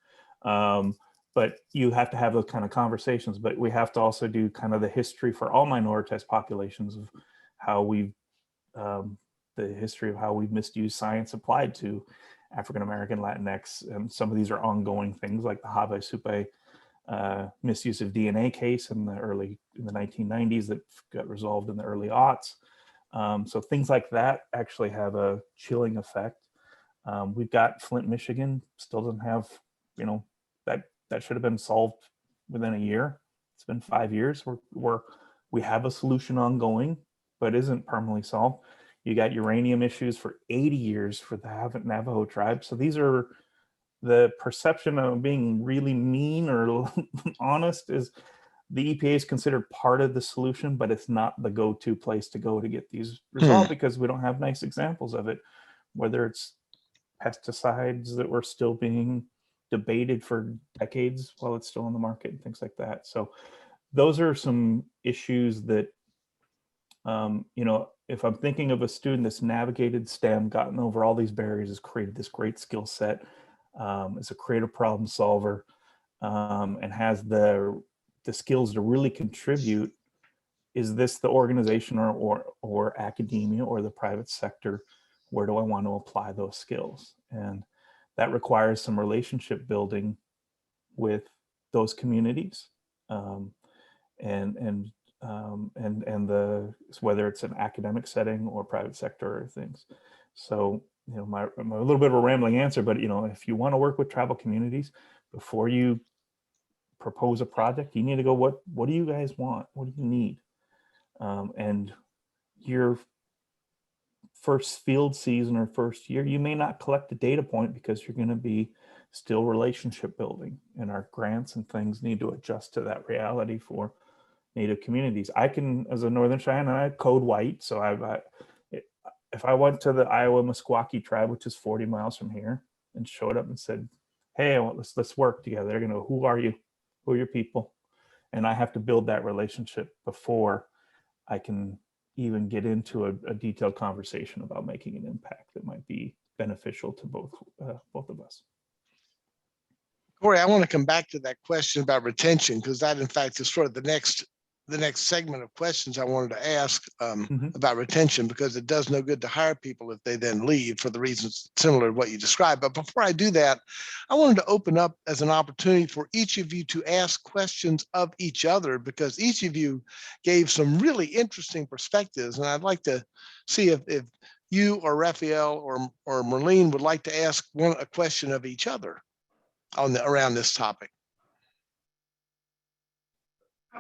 But you have to have those kind of conversations, but we have to also do kind of the history for all minoritized populations of how we've the history of how we've misused science applied to African-American, Latinx, and some of these are ongoing things like the Havasupai misuse of DNA case in the 1990s that got resolved in the early aughts. So things like that actually have a chilling effect. We've got Flint, Michigan, still doesn't have, that should have been solved within a year. It's been 5 years. We have a solution ongoing, but isn't permanently solved. You got uranium issues for 80 years for the Navajo tribe. So these are the perception of being really mean or honest is the EPA is considered part of the solution, but it's not the go-to place to go to get these resolved because we don't have nice examples of it, whether it's pesticides that were still being debated for decades while it's still on the market and things like that. So those are some issues that, if I'm thinking of a student that's navigated STEM, gotten over all these barriers, has created this great skill set, is a creative problem solver, and has the skills to really contribute, is this the organization or academia or the private sector? Where do I want to apply those skills? And that requires some relationship building with those communities, whether it's an academic setting or private sector or things. So, I'm a little bit of a rambling answer, but if you want to work with tribal communities, before you propose a project, you need to go, what do you guys want? What do you need? And your first field season or first year, you may not collect a data point because you're going to be still relationship building, and our grants and things need to adjust to that reality for Native communities. I can, as a Northern Cheyenne, I code white, so if I went to the Iowa Meskwaki tribe, which is 40 miles from here, and showed up and said, "Hey, let's work together," they're gonna go, "Who are you? Who are your people?" And I have to build that relationship before I can even get into a detailed conversation about making an impact that might be beneficial to both of us. Corey, I want to come back to that question about retention, because that in fact is sort of the next the next segment of questions I wanted to ask Mhm. about retention, because it does no good to hire people if they then leave for the reasons similar to what you described. But before I do that, I wanted to open up as an opportunity for each of you to ask questions of each other, because each of you gave some really interesting perspectives. And I'd like to see if you or Raphael or Marlene would like to ask a question of each other around this topic.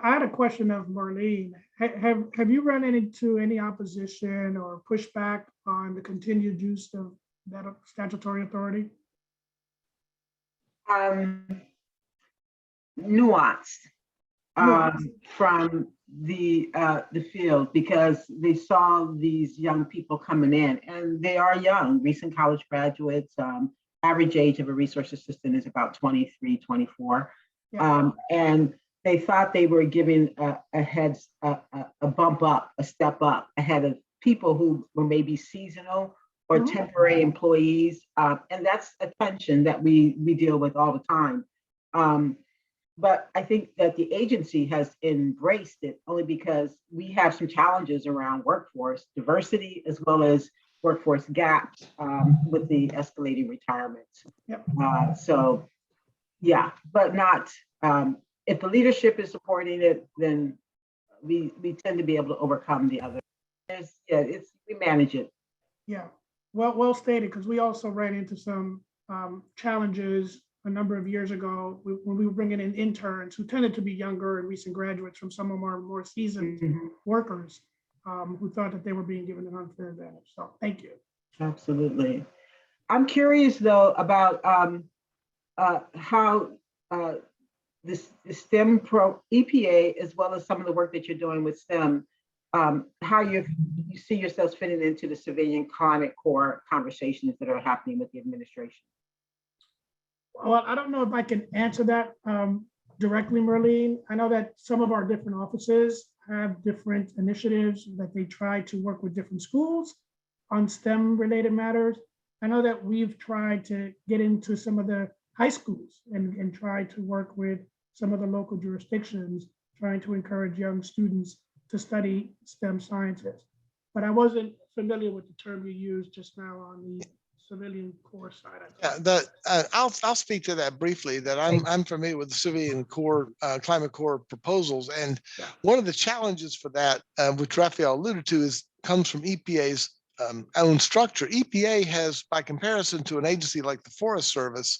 I had a question of Marlene. Have you run into any opposition or pushback on the continued use of that statutory authority? Nuanced from the field, because they saw these young people coming in, and they are young, recent college graduates. Average age of a resource assistant is about 23, 24. Yeah. And they thought they were giving a bump up, a step up ahead of people who were maybe seasonal or temporary employees. And that's a tension that we deal with all the time. But I think that the agency has embraced it, only because we have some challenges around workforce diversity as well as workforce gaps with the escalating retirements. Yep. So yeah, but not, if the leadership is supporting it, then we tend to be able to overcome the other. We manage it. Yeah, well stated, because we also ran into some challenges a number of years ago when we were bringing in interns who tended to be younger and recent graduates from some of our more seasoned workers who thought that they were being given an unfair advantage. So thank you. Absolutely. I'm curious though about how this STEM EPA, as well as some of the work that you're doing with STEM, how you see yourselves fitting into the civilian climate core conversations that are happening with the administration. Well, I don't know if I can answer that directly, Marlene. I know that some of our different offices have different initiatives that they try to work with different schools on STEM related matters. I know that we've tried to get into some of the high schools and try to work with some of the local jurisdictions, trying to encourage young students to study STEM sciences. But I wasn't familiar with the term you used just now on the civilian core side. Yeah, I'll speak to that briefly. That I'm familiar with the civilian core climate core proposals, and one of the challenges for that, which Raphael alluded to, comes from EPA's own structure. EPA has, by comparison to an agency like the Forest Service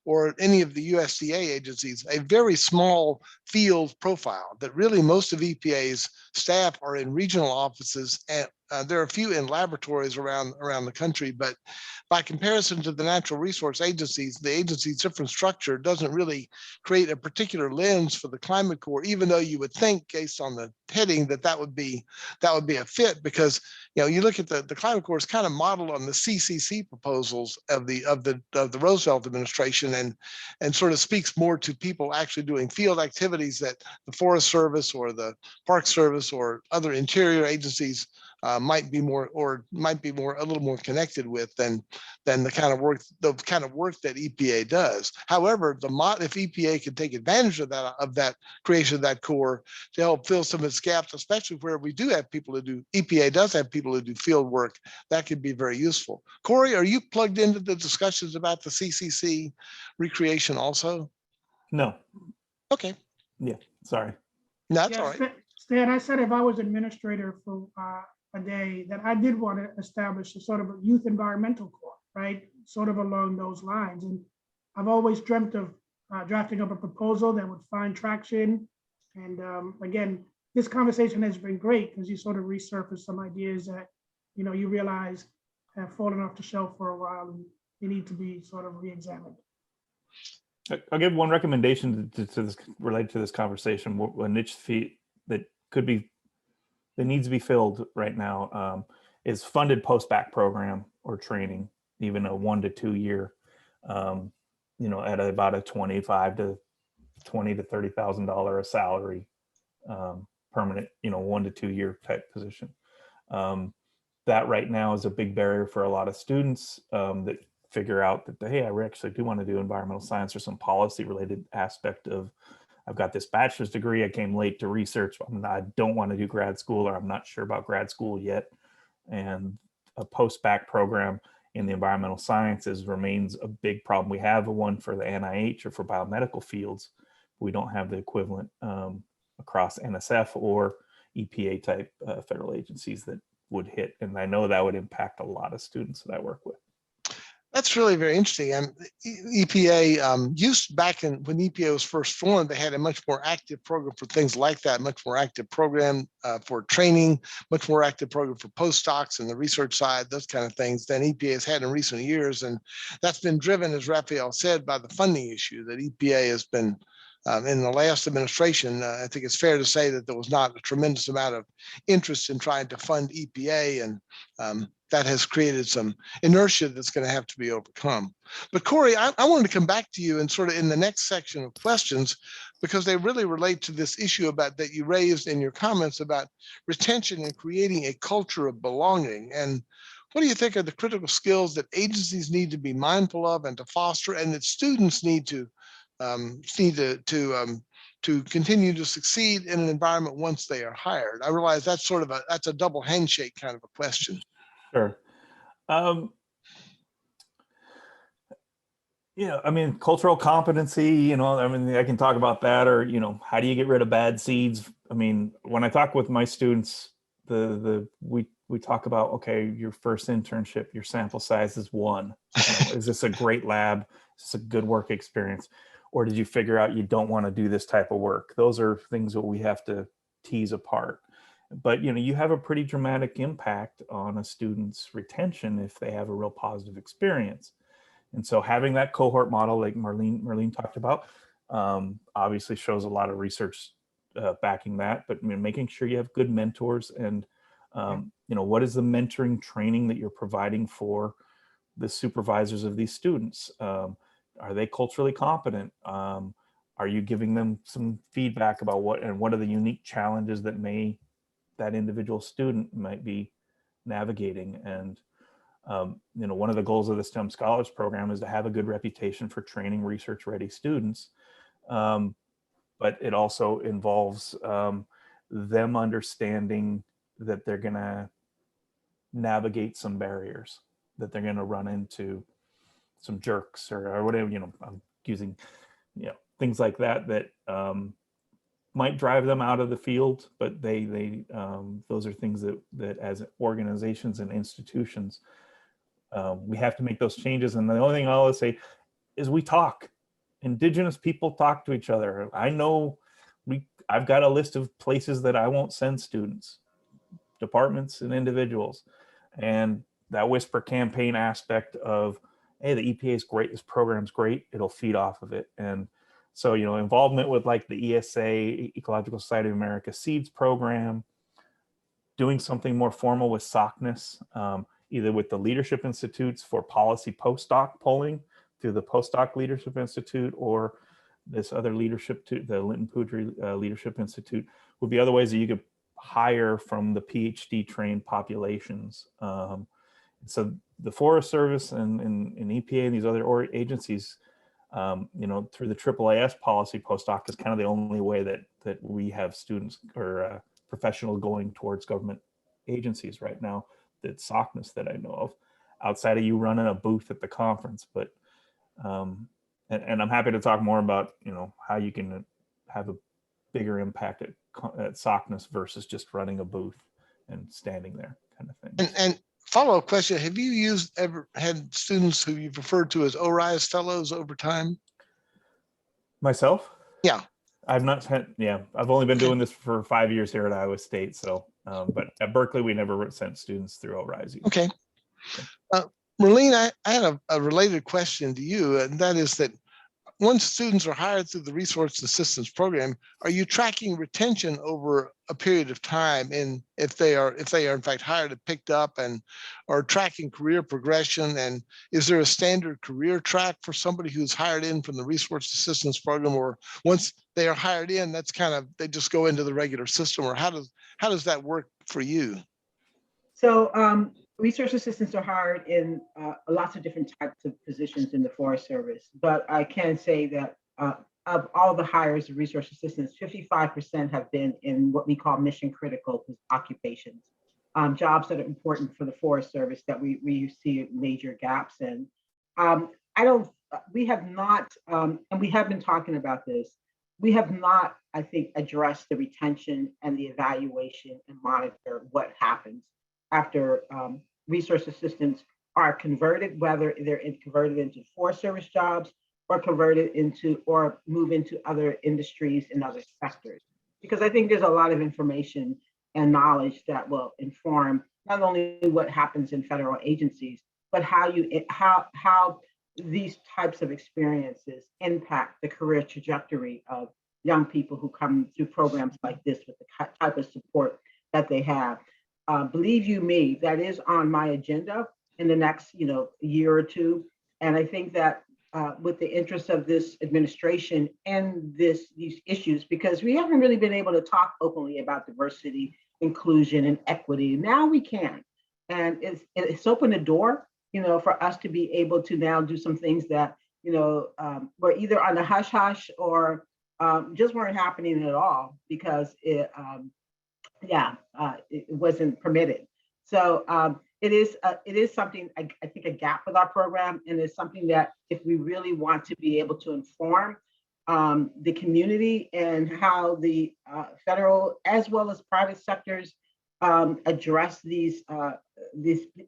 or any of the USDA agencies, a very small field profile. That really most of EPA's staff are in regional offices, and there are a few in laboratories around the country, but by comparison to the natural resource agencies, the agency's different structure doesn't really create a particular lens for the climate core, even though you would think, based on the heading, that would be a fit, because you look at the climate core is kind of modeled on the CCC proposals of the Roosevelt administration, and sort of speaks more to people actually doing field activities that the Forest Service or the Park Service or other interior agencies might be a little more connected with than the kind of work that EPA does. However, if EPA could take advantage of that creation of that core to help fill some of its gaps, especially where we do have people who do, EPA does have people who do field work, that could be very useful. Corey, are you plugged into the discussions about the CCC recreation also? No. Okay. Yeah, sorry. That's all right. Stan, I said if I was administrator for a day, that I did want to establish a sort of a youth environmental corps, right? Sort of along those lines. And I've always dreamt of drafting up a proposal that would find traction. And again, this conversation has been great because you sort of resurface some ideas that, you realize have fallen off the shelf for a while and they need to be sort of re-examined. I'll give one recommendation to this related to this conversation. A niche fee that needs to be filled right now is funded post-bac program or training, even a 1 to 2 year, at about a $25,000 to $30,000 a salary, permanent, 1 to 2 year type position. That right now is a big barrier for a lot of students that figure out that, hey, I actually do want to do environmental science or some policy related aspect of, I've got this bachelor's degree. I came late to research. I don't want to do grad school, or I'm not sure about grad school yet. And a post-bac program in the environmental sciences remains a big problem. We have one for the NIH or for biomedical fields. We don't have the equivalent across NSF or EPA type federal agencies that would hit. And I know that would impact a lot of students that I work with. That's really very interesting. EPA used back in when EPA was first formed, they had a much more active program for things like that, much more active program for training, much more active program for postdocs and the research side, those kind of things than EPA has had in recent years. And that's been driven, as Raphael said, by the funding issue that EPA has been in the last administration. I think it's fair to say that there was not a tremendous amount of interest in trying to fund EPA, and that has created some inertia that's going to have to be overcome. But Corey, I wanted to come back to you and sort of in the next section of questions, because they really relate to this issue about that you raised in your comments about retention and creating a culture of belonging. And what do you think are the critical skills that agencies need to be mindful of and to foster, and that students need to continue to succeed in an environment once they are hired? I realize that's sort of that's a double handshake kind of a question. Sure. I mean, cultural competency, I mean, I can talk about that, or, how do you get rid of bad seeds? I mean, when I talk with my students, we talk about, okay, your first internship, your sample size is 1. Is this a great lab? Is this a good work experience? Or did you figure out you don't want to do this type of work? Those are things that we have to tease apart. But, you have a pretty dramatic impact on a student's retention if they have a real positive experience. And so having that cohort model, like Marlene talked about, obviously shows a lot of research backing that, but making sure you have good mentors and, what is the mentoring training that you're providing for the supervisors of these students? Are they culturally competent? Are you giving them some feedback about what are the unique challenges that individual student might be navigating? And, one of the goals of the STEM Scholars Program is to have a good reputation for training research-ready students. But it also involves them understanding that they're going to navigate some barriers, that they're going to run into some jerks or whatever, I'm using, things like that might drive them out of the field, but those are things that as organizations and institutions, we have to make those changes. And the only thing I always say is we talk. Indigenous people talk to each other. I know I've got a list of places that I won't send students, departments and individuals. And that whisper campaign aspect of, hey, the EPA is great, this program's great, it'll feed off of it. And so, involvement with like the ESA, Ecological Society of America Seeds program, doing something more formal with SOCNIS, either with the Leadership Institutes for policy postdoc polling through the Postdoc Leadership Institute, or this other leadership, the Linton Poudre Leadership Institute, would be other ways that you could hire from the PhD trained populations. So the Forest Service and EPA and these other agencies, through the AAAS policy, postdoc is kind of the only way that we have students or professional going towards government agencies right now. That's SOCNIS that I know of, outside of you running a booth at the conference. But and I'm happy to talk more about how you can have a bigger impact at SOCNIS versus just running a booth and standing there, kind of thing. And follow-up question: have you ever had students who you've referred to as ORISE fellows over time? Myself? Yeah. I've not had, I've only been doing this for 5 years here at Iowa State. So, but at Berkeley, we never sent students through ORISE. Okay. Marlene, I had a related question to you, and that is that once students are hired through the Resource Assistance Program, are you tracking retention over a period of time? And if they are in fact hired and picked up, and are tracking career progression? And is there a standard career track for somebody who's hired in from the Resource Assistance Program, or once they are hired in, that's kind of, they just go into the regular system? Or how does that work for you? So research assistants are hired in lots of different types of positions in the Forest Service, but I can say that of all the hires of resource assistants, 55% have been in what we call mission critical occupations, jobs that are important for the Forest Service that we see major gaps in. We have not, and we have been talking about this, we have not, I think, addressed the retention and the evaluation and monitor what happens after resource assistants are converted, whether they're converted into Forest Service jobs or converted into or move into other industries and other sectors. Because I think there's a lot of information and knowledge that will inform not only what happens in federal agencies, but how these types of experiences impact the career trajectory of young people who come through programs like this with the type of support that they have. Believe you me, that is on my agenda in the next year or two. And I think that with the interest of this administration and these issues, because we haven't really been able to talk openly about diversity, inclusion, and equity. Now we can. And it's opened a door, for us to be able to now do some things that, were either on the hush hush or just weren't happening at all because it wasn't permitted. So it is something, I think, a gap with our program, and it's something that if we really want to be able to inform the community and how the federal as well as private sectors address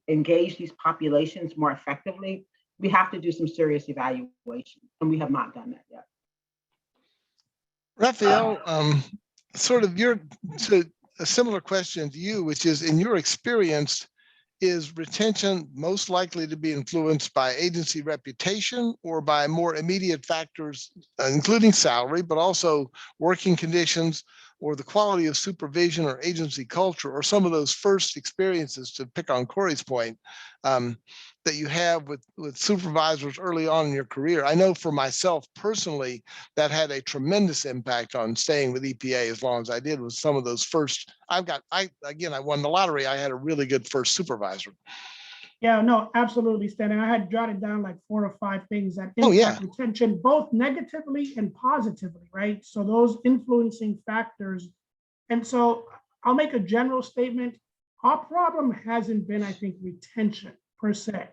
engage these populations more effectively, we have to do some serious evaluation, and we have not done that yet. Raphael, sort of a similar question to you, which is, in your experience, is retention most likely to be influenced by agency reputation or by more immediate factors, including salary, but also working conditions or the quality of supervision or agency culture, or some of those first experiences, to pick on Corey's point, that you have with supervisors early on in your career? I know for myself personally, that had a tremendous impact on staying with EPA as long as I did, with some of those first, I won the lottery. I had a really good first supervisor. Yeah, no, absolutely, Stan. And I had jotted down like 4 or 5 things that impact retention, both negatively and positively, right? So those influencing factors. And so I'll make a general statement. Our problem hasn't been, I think, retention per se.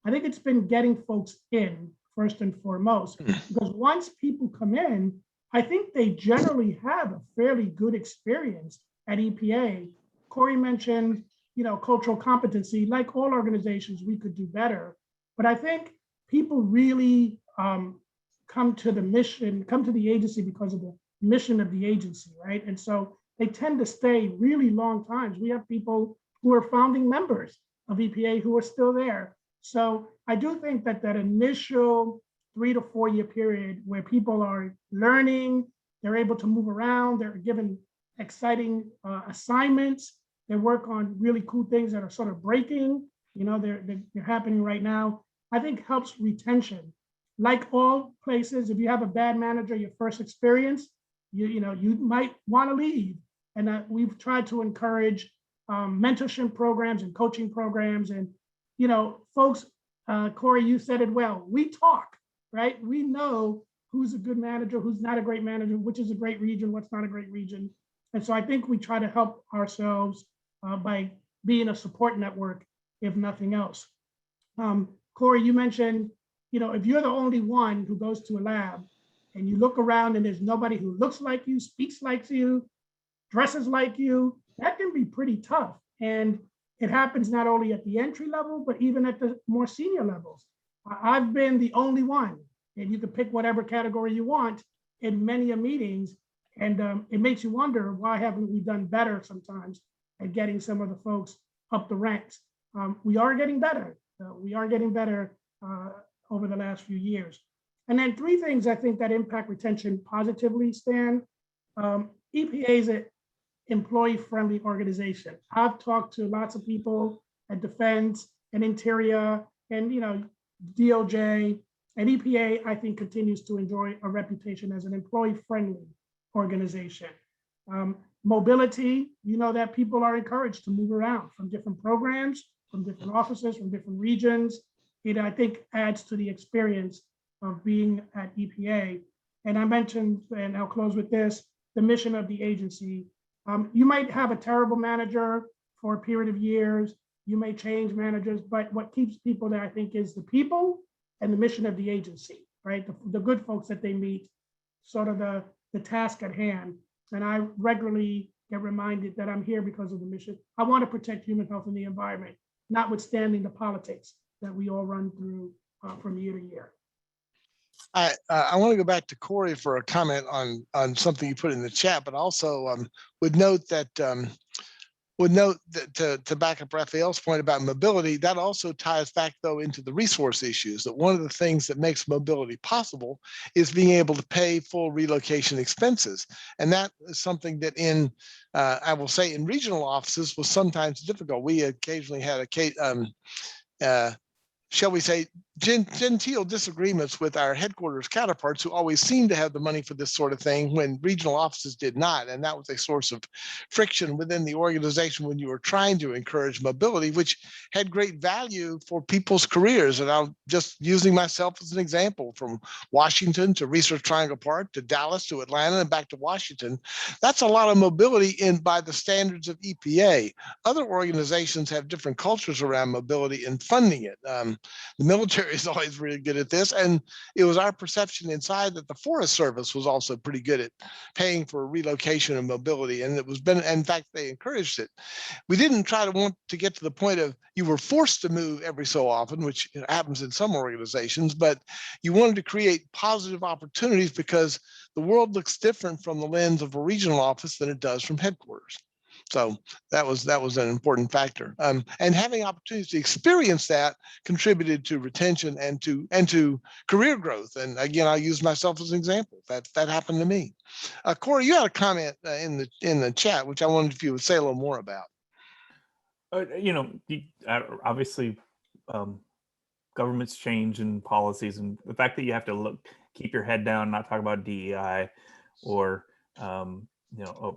I think it's been getting folks in first and foremost, because once people come in, I think they generally have a fairly good experience at EPA. Corey mentioned, cultural competency. Like all organizations, we could do better. But I think people really come to the agency because of the mission of the agency, right? And so they tend to stay really long times. We have people who are founding members of EPA who are still there. So I do think that initial 3 to 4 year period where people are learning, they're able to move around, they're given exciting assignments, they work on really cool things that are sort of breaking, they're happening right now, I think helps retention. Like all places, if you have a bad manager, your first experience, you might want to leave. And we've tried to encourage mentorship programs and coaching programs. And, folks, Corey, you said it well, we talk, right? We know who's a good manager, who's not a great manager, which is a great region, what's not a great region. And so I think we try to help ourselves by being a support network, if nothing else. Corey, you mentioned, if you're the only one who goes to a lab and you look around and there's nobody who looks like you, speaks like you, dresses like you, that can be pretty tough. And it happens not only at the entry level, but even at the more senior levels. I've been the only one, and you can pick whatever category you want in many meetings. And it makes you wonder, why haven't we done better sometimes at getting some of the folks up the ranks? We are getting better. Over the last few years. And then 3 things I think that impact retention positively, Stan. EPA is an employee-friendly organization. I've talked to lots of people at Defense and Interior and DOJ, and EPA, I think, continues to enjoy a reputation as an employee-friendly organization. Mobility, that people are encouraged to move around from different programs, from different offices, from different regions. It, I think, adds to the experience of being at EPA. And I mentioned, and I'll close with this, the mission of the agency. You might have a terrible manager for a period of years. You may change managers, but what keeps people there, I think, is the people and the mission of the agency, right? The good folks that they meet, sort of the task at hand. And I regularly get reminded that I'm here because of the mission. I want to protect human health and the environment, notwithstanding the politics that we all run through from year to year. I want to go back to Corey for a comment on something you put in the chat, but also would note that to back up Raphael's point about mobility, that also ties back though into the resource issues, that one of the things that makes mobility possible is being able to pay full relocation expenses. And that is something that I will say in regional offices was sometimes difficult. We occasionally had shall we say, genteel disagreements with our headquarters counterparts who always seemed to have the money for this sort of thing when regional offices did not. And that was a source of friction within the organization when you were trying to encourage mobility, which had great value for people's careers. And I'm just using myself as an example, from Washington to Research Triangle Park to Dallas to Atlanta and back to Washington. That's a lot of mobility by the standards of EPA. Other organizations have different cultures around mobility and funding it. The military is always really good at this, and it was our perception inside that the Forest Service was also pretty good at paying for relocation and mobility, and in fact, they encouraged it. We didn't try to want to get to the point of you were forced to move every so often, which happens in some organizations, but you wanted to create positive opportunities because the world looks different from the lens of a regional office than it does from headquarters. So that was an important factor, and having opportunities to experience that contributed to retention and to career growth. And again, I'll use myself as an example. That happened to me. Corey, you had a comment in the chat, which I wondered if you would say a little more about. Obviously, governments change in policies, and the fact that you have to keep your head down, not talk about DEI or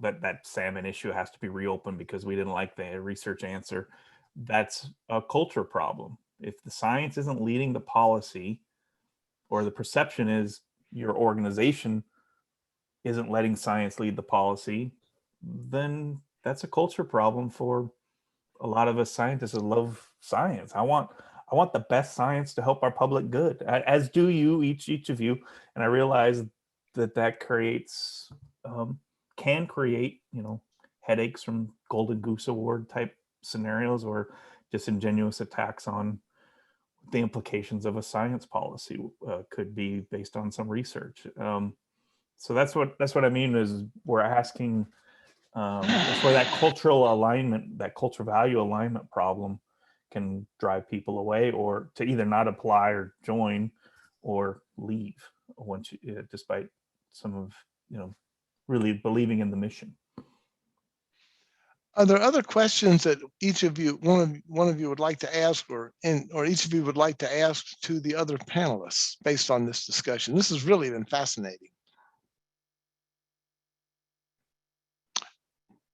that salmon issue has to be reopened because we didn't like the research answer. That's a culture problem. If the science isn't leading the policy, or the perception is your organization isn't letting science lead the policy, then that's a culture problem for a lot of us scientists that love science. I want the best science to help our public good, as do you, each of you. And I realize that creates can create, headaches from Golden Goose Award type scenarios or disingenuous attacks on the implications of a science policy could be based on some research. So that's what I mean is we're asking for that cultural alignment, that culture value alignment problem can drive people away or to either not apply or join or leave once despite some of, really believing in the mission. Are there other questions that each of you, one of you would like to ask, or each of you would like to ask to the other panelists based on this discussion? This has really been fascinating.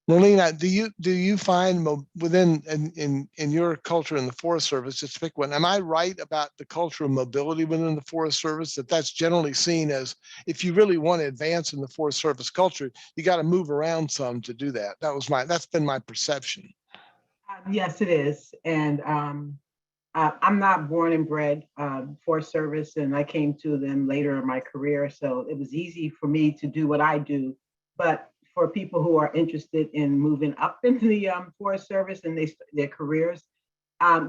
Marlene, do you find within in your culture in the Forest Service, just pick one, am I right about the culture of mobility within the Forest Service, that's generally seen as if you really want to advance in the Forest Service culture, you got to move around some to do that? That's been my perception. Yes, it is. And I'm not born and bred Forest Service, and I came to them later in my career, so it was easy for me to do what I do. But for people who are interested in moving up into the Forest Service and their careers,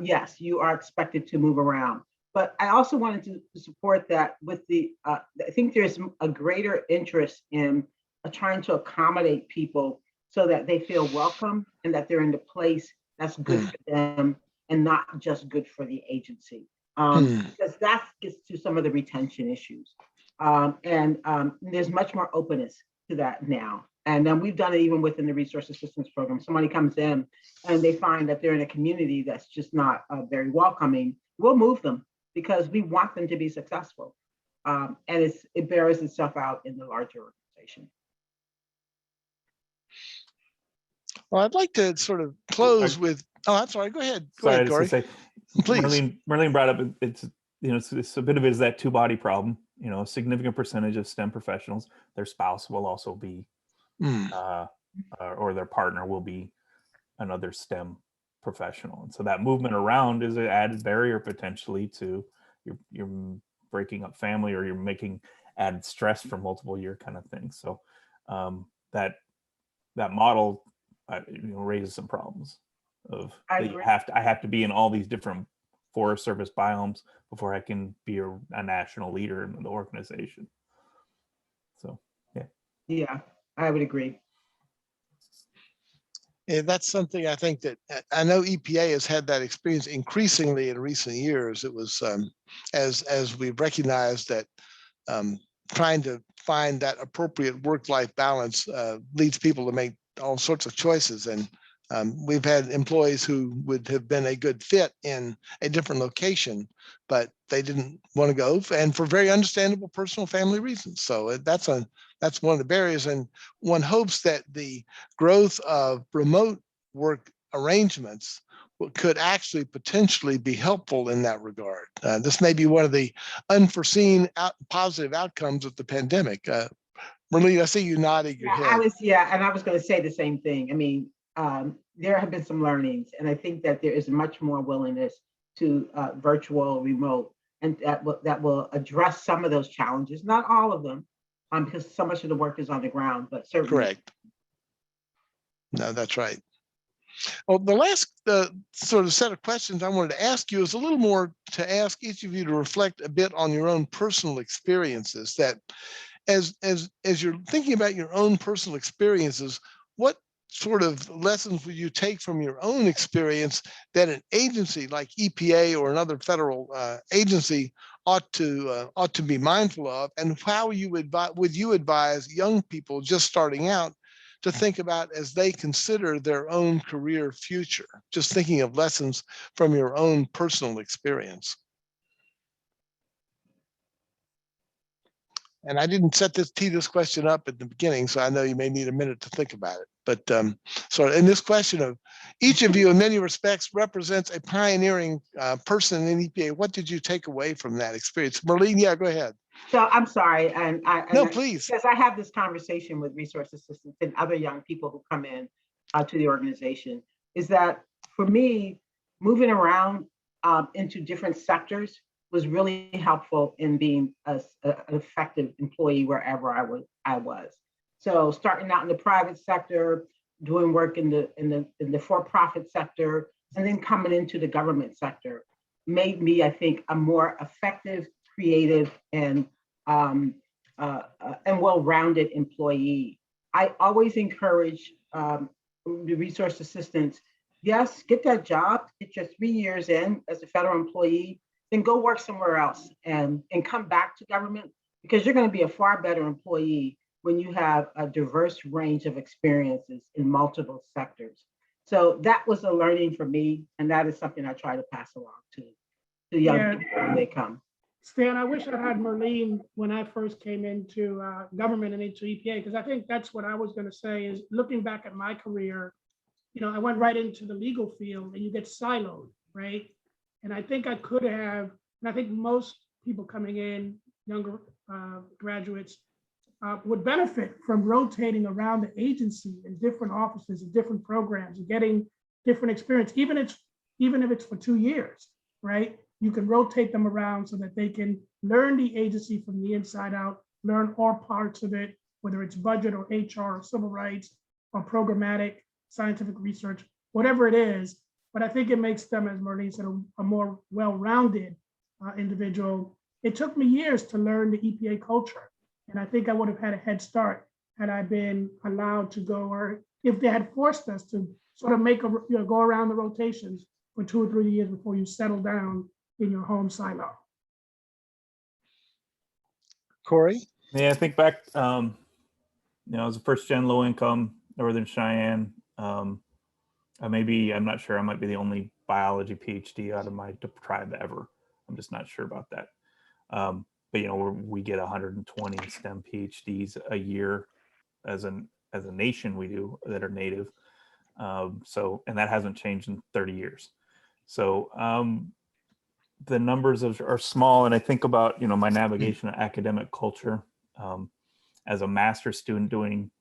yes, you are expected to move around. But I also wanted to support that with I think there's a greater interest in trying to accommodate people so that they feel welcome and that they're in the place that's good for them and not just good for the agency. Because that gets to some of the retention issues. And there's much more openness to that now. And then we've done it even within the resource assistance program. Somebody comes in and they find that they're in a community that's just not very welcoming. We'll move them because we want them to be successful. And it bears itself out in the larger organization. Well, I'd like to sort of close with, I'm sorry, go ahead. Go ahead, Corey. Say, please. Marlene brought up, it's a bit of it is that two-body problem. you know, a significant percentage of STEM professionals, their spouse will also be, or their partner will be another STEM professional. And so that movement around is an added barrier potentially to you're breaking up family, or you're making added stress for multiple year kind of thing. So that model you know, raises some problems of I that agree. I have to be in all these different Forest Service biomes before I can be a national leader in the organization. So Yeah, I would agree. Yeah, that's something I think that I know EPA has had that experience increasingly in recent years. It was as we've recognized that trying to find that appropriate work-life balance leads people to make all sorts of choices. And we've had employees who would have been a good fit in a different location, but they didn't want to go, and for very understandable personal family reasons. So that's one of the barriers. And one hopes that the growth of remote work arrangements could actually potentially be helpful in that regard. This may be one of the unforeseen positive outcomes of the pandemic. Marlene, I see you nodding your head. And I was going to say the same thing. I mean, there have been some learnings, and I think that there is much more willingness to virtual, remote, and that will address some of those challenges, not all of them, because so much of the work is on the ground, but certainly. Correct. No, that's right. Well, the last sort of set of questions I wanted to ask you is a little more to ask each of you to reflect a bit on your own personal experiences. That as you're thinking about your own personal experiences, what sort of lessons would you take from your own experience that an agency like EPA or another federal agency ought to be mindful of, and how would you advise young people just starting out to think about as they consider their own career future, just thinking of lessons from your own personal experience? And I didn't tee this question up at the beginning, so I know you may need a minute to think about it. But so in this question of each of you in many respects represents a pioneering person in EPA, what did you take away from that experience? Marlene, yeah, go ahead. So I'm sorry, Please. Because I have this conversation with resource assistants and other young people who come in to the organization, is that for me, moving around into different sectors was really helpful in being an effective employee wherever I was. So starting out in the private sector, doing work in the for-profit sector, and then coming into the government sector made me, I think, a more effective, creative, and well-rounded employee. I always encourage the resource assistants, yes, get that job, get your 3 years in as a federal employee, then go work somewhere else and come back to government, because you're going to be a far better employee when you have a diverse range of experiences in multiple sectors. So that was a learning for me, and that is something I try to pass along to young people when they come. Stan, I wish I had Marlene when I first came into government and into EPA, because I think that's what I was going to say is, looking back at my career, you know, I went right into the legal field and you get siloed, right? And I think I could have, and I think most people coming in, younger graduates, would benefit from rotating around the agency in different offices and different programs and getting different experience, even if it's for 2 years, right? You can rotate them around so that they can learn the agency from the inside out, learn all parts of it, whether it's budget or HR or civil rights or programmatic, scientific research, whatever it is. But I think it makes them, as Marlene said, a more well-rounded individual. It took me years to learn the EPA culture. And I think I would have had a head start had I been allowed to go, or if they had forced us to sort of go around the rotations for 2 or 3 years before you settle down in your home silo. Corey? yeah, I think back, you know, as a first gen low income Northern Cheyenne, I'm not sure, I might be the only biology PhD out of my tribe ever. I'm just not sure about that. But you know, we get 120 STEM PhDs a year as a nation, we do, that are native. So, and that hasn't changed in 30 years. So the numbers are small, and I think about, you know, my navigation of academic culture as a master's student doing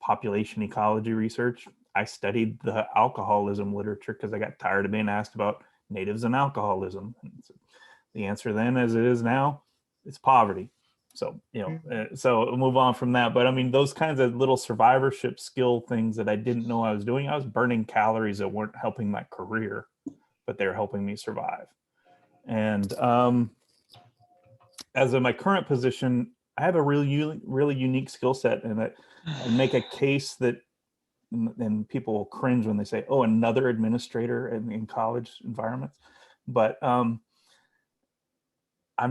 population ecology research. I studied the alcoholism literature because I got tired of being asked about natives and alcoholism. And the answer then, as it is now, is poverty. So, you know, so we'll move on from that. But I mean, those kinds of little survivorship skill things that I didn't know I was doing, I was burning calories that weren't helping my career, but they're helping me survive. And as in my current position, I have a really unique skill set, and I make a case that, and people will cringe when they say, "Oh, another administrator in college environments," but I'm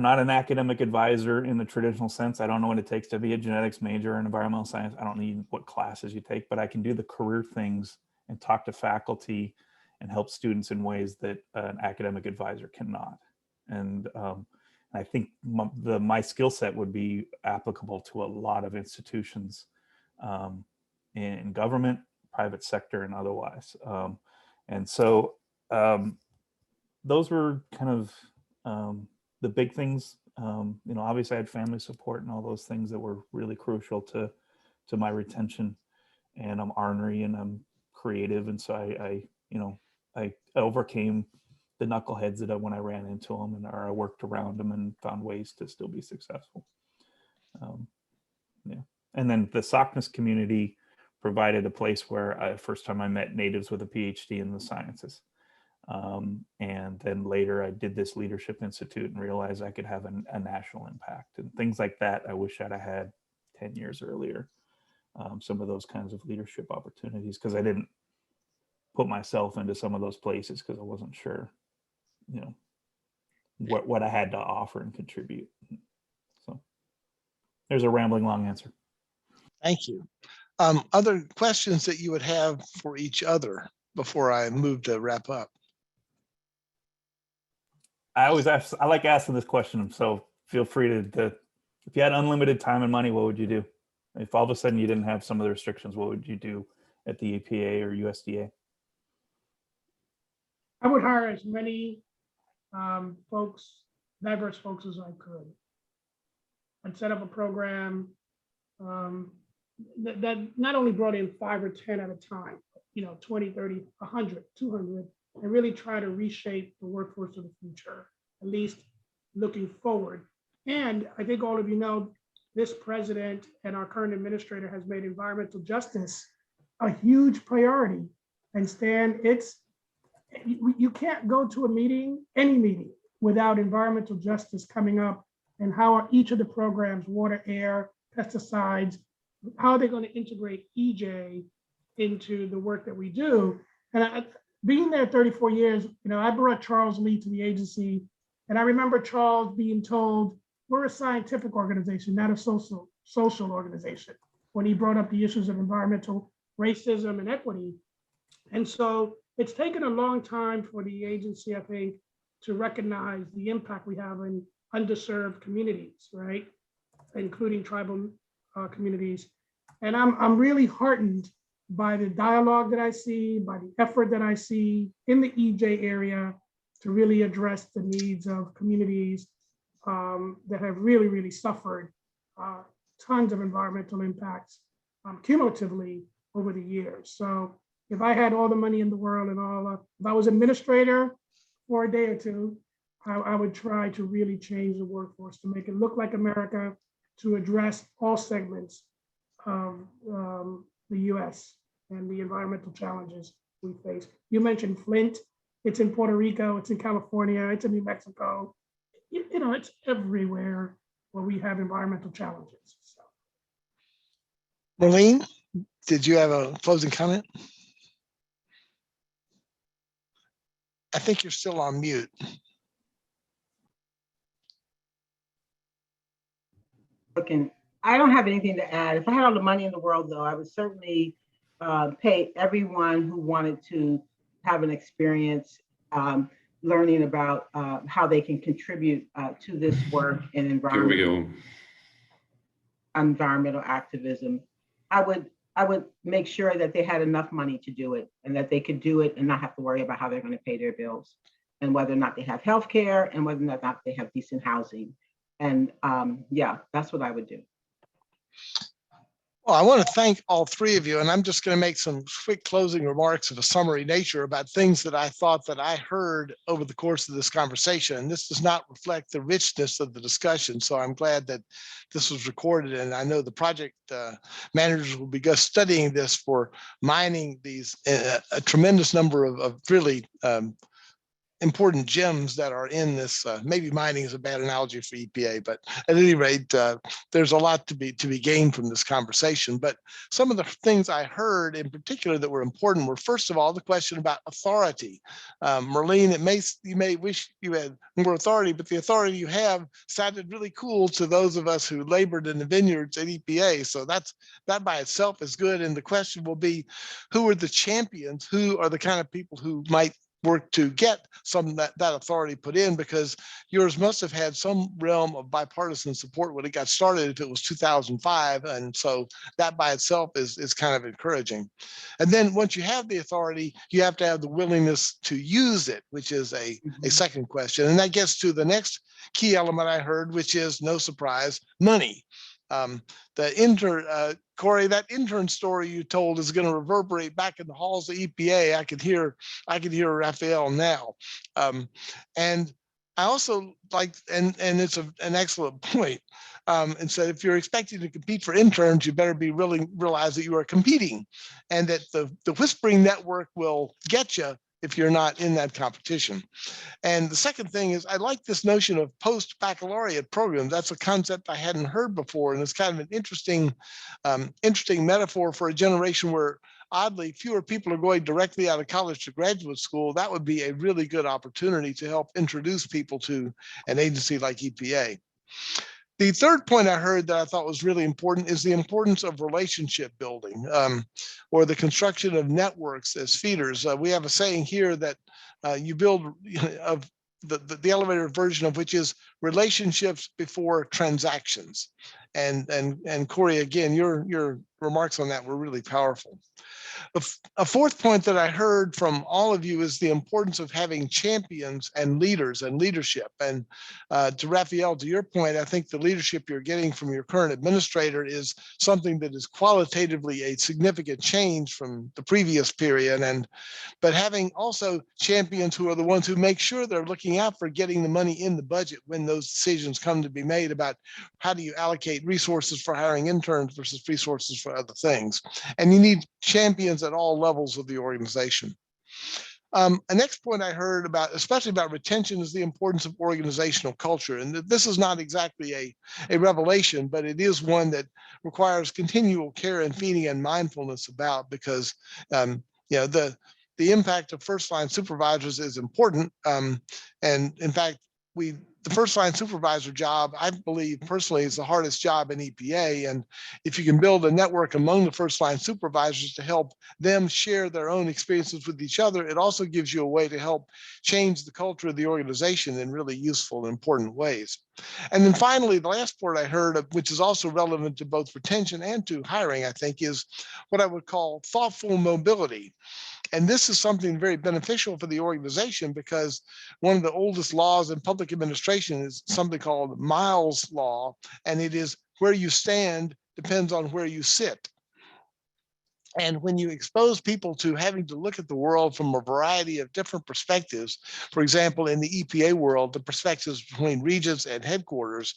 not an academic advisor in the traditional sense. I don't know what it takes to be a genetics major or an environmental science. I don't need what classes you take, but I can do the career things and talk to faculty and help students in ways that an academic advisor cannot. And I think my skill set would be applicable to a lot of institutions in government, private sector, and otherwise. And so those were kind of the big things. You know, obviously I had family support and all those things that were really crucial to my retention. And I'm ornery and I'm creative, and so I overcame the knuckleheads that when I ran into them, and or I worked around them and found ways to still be successful. Yeah, and then the SOCNAS community provided a place where first time I met natives with a PhD in the sciences. And then later I did this Leadership Institute and realized I could have a national impact and things like that. I wish I'd have had 10 years earlier, some of those kinds of leadership opportunities, because I didn't put myself into some of those places because I wasn't sure, you know, what I had to offer and contribute. So there's a rambling long answer. Thank you. Other questions that you would have for each other before I move to wrap up? I always ask, I like asking this question, so feel free to if you had unlimited time and money, what would you do? If all of a sudden you didn't have some of the restrictions, what would you do at the EPA or USDA? I would hire as many diverse folks as I could. I'd set up a program that not only brought in 5 or 10 at a time, but, you know, 20, 30, 100, 200, and really try to reshape the workforce of the future, at least looking forward. And I think all of you know, this president and our current administrator has made environmental justice a huge priority. And Stan, you can't go to a meeting, any meeting, without environmental justice coming up, and how are each of the programs, water, air, pesticides, how are they going to integrate EJ into the work that we do? And being there 34 years, you know, I brought Charles Lee to the agency, and I remember Charles being told, we're a scientific organization, not a social organization, when he brought up the issues of environmental racism and equity. And so it's taken a long time for the agency, I think, to recognize the impact we have in underserved communities, right? Including tribal communities. And I'm really heartened by the dialogue that I see, by the effort that I see in the EJ area to really address the needs of communities that have really, really suffered tons of environmental impacts cumulatively over the years. So if I had all the money in the world and if I was administrator for a day or two, I would try to really change the workforce to make it look like America, to address all segments of the US and the environmental challenges we face. You mentioned Flint, it's in Puerto Rico, it's in California, it's in New Mexico. You know, it's everywhere where we have environmental challenges. So. Marlene, did you have a closing comment? I think you're still on mute. I don't have anything to add. If I had all the money in the world, though, I would certainly pay everyone who wanted to have an experience learning about how they can contribute to this work in environmental activism. I would make sure that they had enough money to do it, and that they could do it and not have to worry about how they're going to pay their bills. and whether or not they have health care, and whether or not they have decent housing. And yeah, that's what I would do. Well, I want to thank all three of you, and I'm just going to make some quick closing remarks of a summary nature about things that I thought that I heard over the course of this conversation. And this does not reflect the richness of the discussion, so I'm glad that this was recorded, and I know the project managers will be studying this for mining these a tremendous number of really important gems that are in this. Maybe mining is a bad analogy for EPA, but at any rate, there's a lot to be gained from this conversation. But some of the things I heard in particular that were important were, first of all, the question about authority. Marlene, you may wish you had more authority, but the authority you have sounded really cool to those of us who labored in the vineyards at EPA. So that by itself is good. And the question will be, who are the champions? Who are the kind of people who might work to get some of that authority put in, because yours must have had some realm of bipartisan support when it got started, if it was 2005. And so that by itself is kind of encouraging. And then once you have the authority, you have to have the willingness to use it, which is a second question. And that gets to the next key element I heard, which is, no surprise, money. Corey, that intern story you told is going to reverberate back in the halls of EPA. I could hear Raphael now. And I also like, and it's an excellent point. And so if you're expecting to compete for interns, you better be realize that you are competing, and that the whispering network will get you if you're not in that competition. And the second thing is, I like this notion of post-baccalaureate programs. That's a concept I hadn't heard before, and it's kind of an interesting metaphor for a generation where, oddly, fewer people are going directly out of college to graduate school. That would be a really good opportunity to help introduce people to an agency like EPA. The third point I heard that I thought was really important is the importance of relationship building, or the construction of networks as feeders. We have a saying here that you build of the elevator version of which is relationships before transactions. And Corey, again, your remarks on that were really powerful. A fourth point that I heard from all of you is the importance of having champions and leaders and leadership. And to Raphael, to your point, I think the leadership you're getting from your current administrator is something that is qualitatively a significant change from the previous period. But having also champions who are the ones who make sure they're looking out for getting the money in the budget when those decisions come to be made about how do you allocate resources for hiring interns versus resources for other things. And you need champions at all levels of the organization. A next point I heard about, especially about retention, is the importance of organizational culture. And this is not exactly a revelation, but it is one that requires continual care and feeding and mindfulness about, because the impact of first line supervisors is important. And in fact, the first line supervisor job, I believe personally, is the hardest job in EPA. And if you can build a network among the first line supervisors to help them share their own experiences with each other, it also gives you a way to help change the culture of the organization in really useful and important ways. And then finally, the last part I heard, which is also relevant to both retention and to hiring, I think, is what I would call thoughtful mobility. And this is something very beneficial for the organization, because one of the oldest laws in public administration is something called Miles' Law, and it is where you stand depends on where you sit. And when you expose people to having to look at the world from a variety of different perspectives, for example, in the EPA world, the perspectives between regions and headquarters,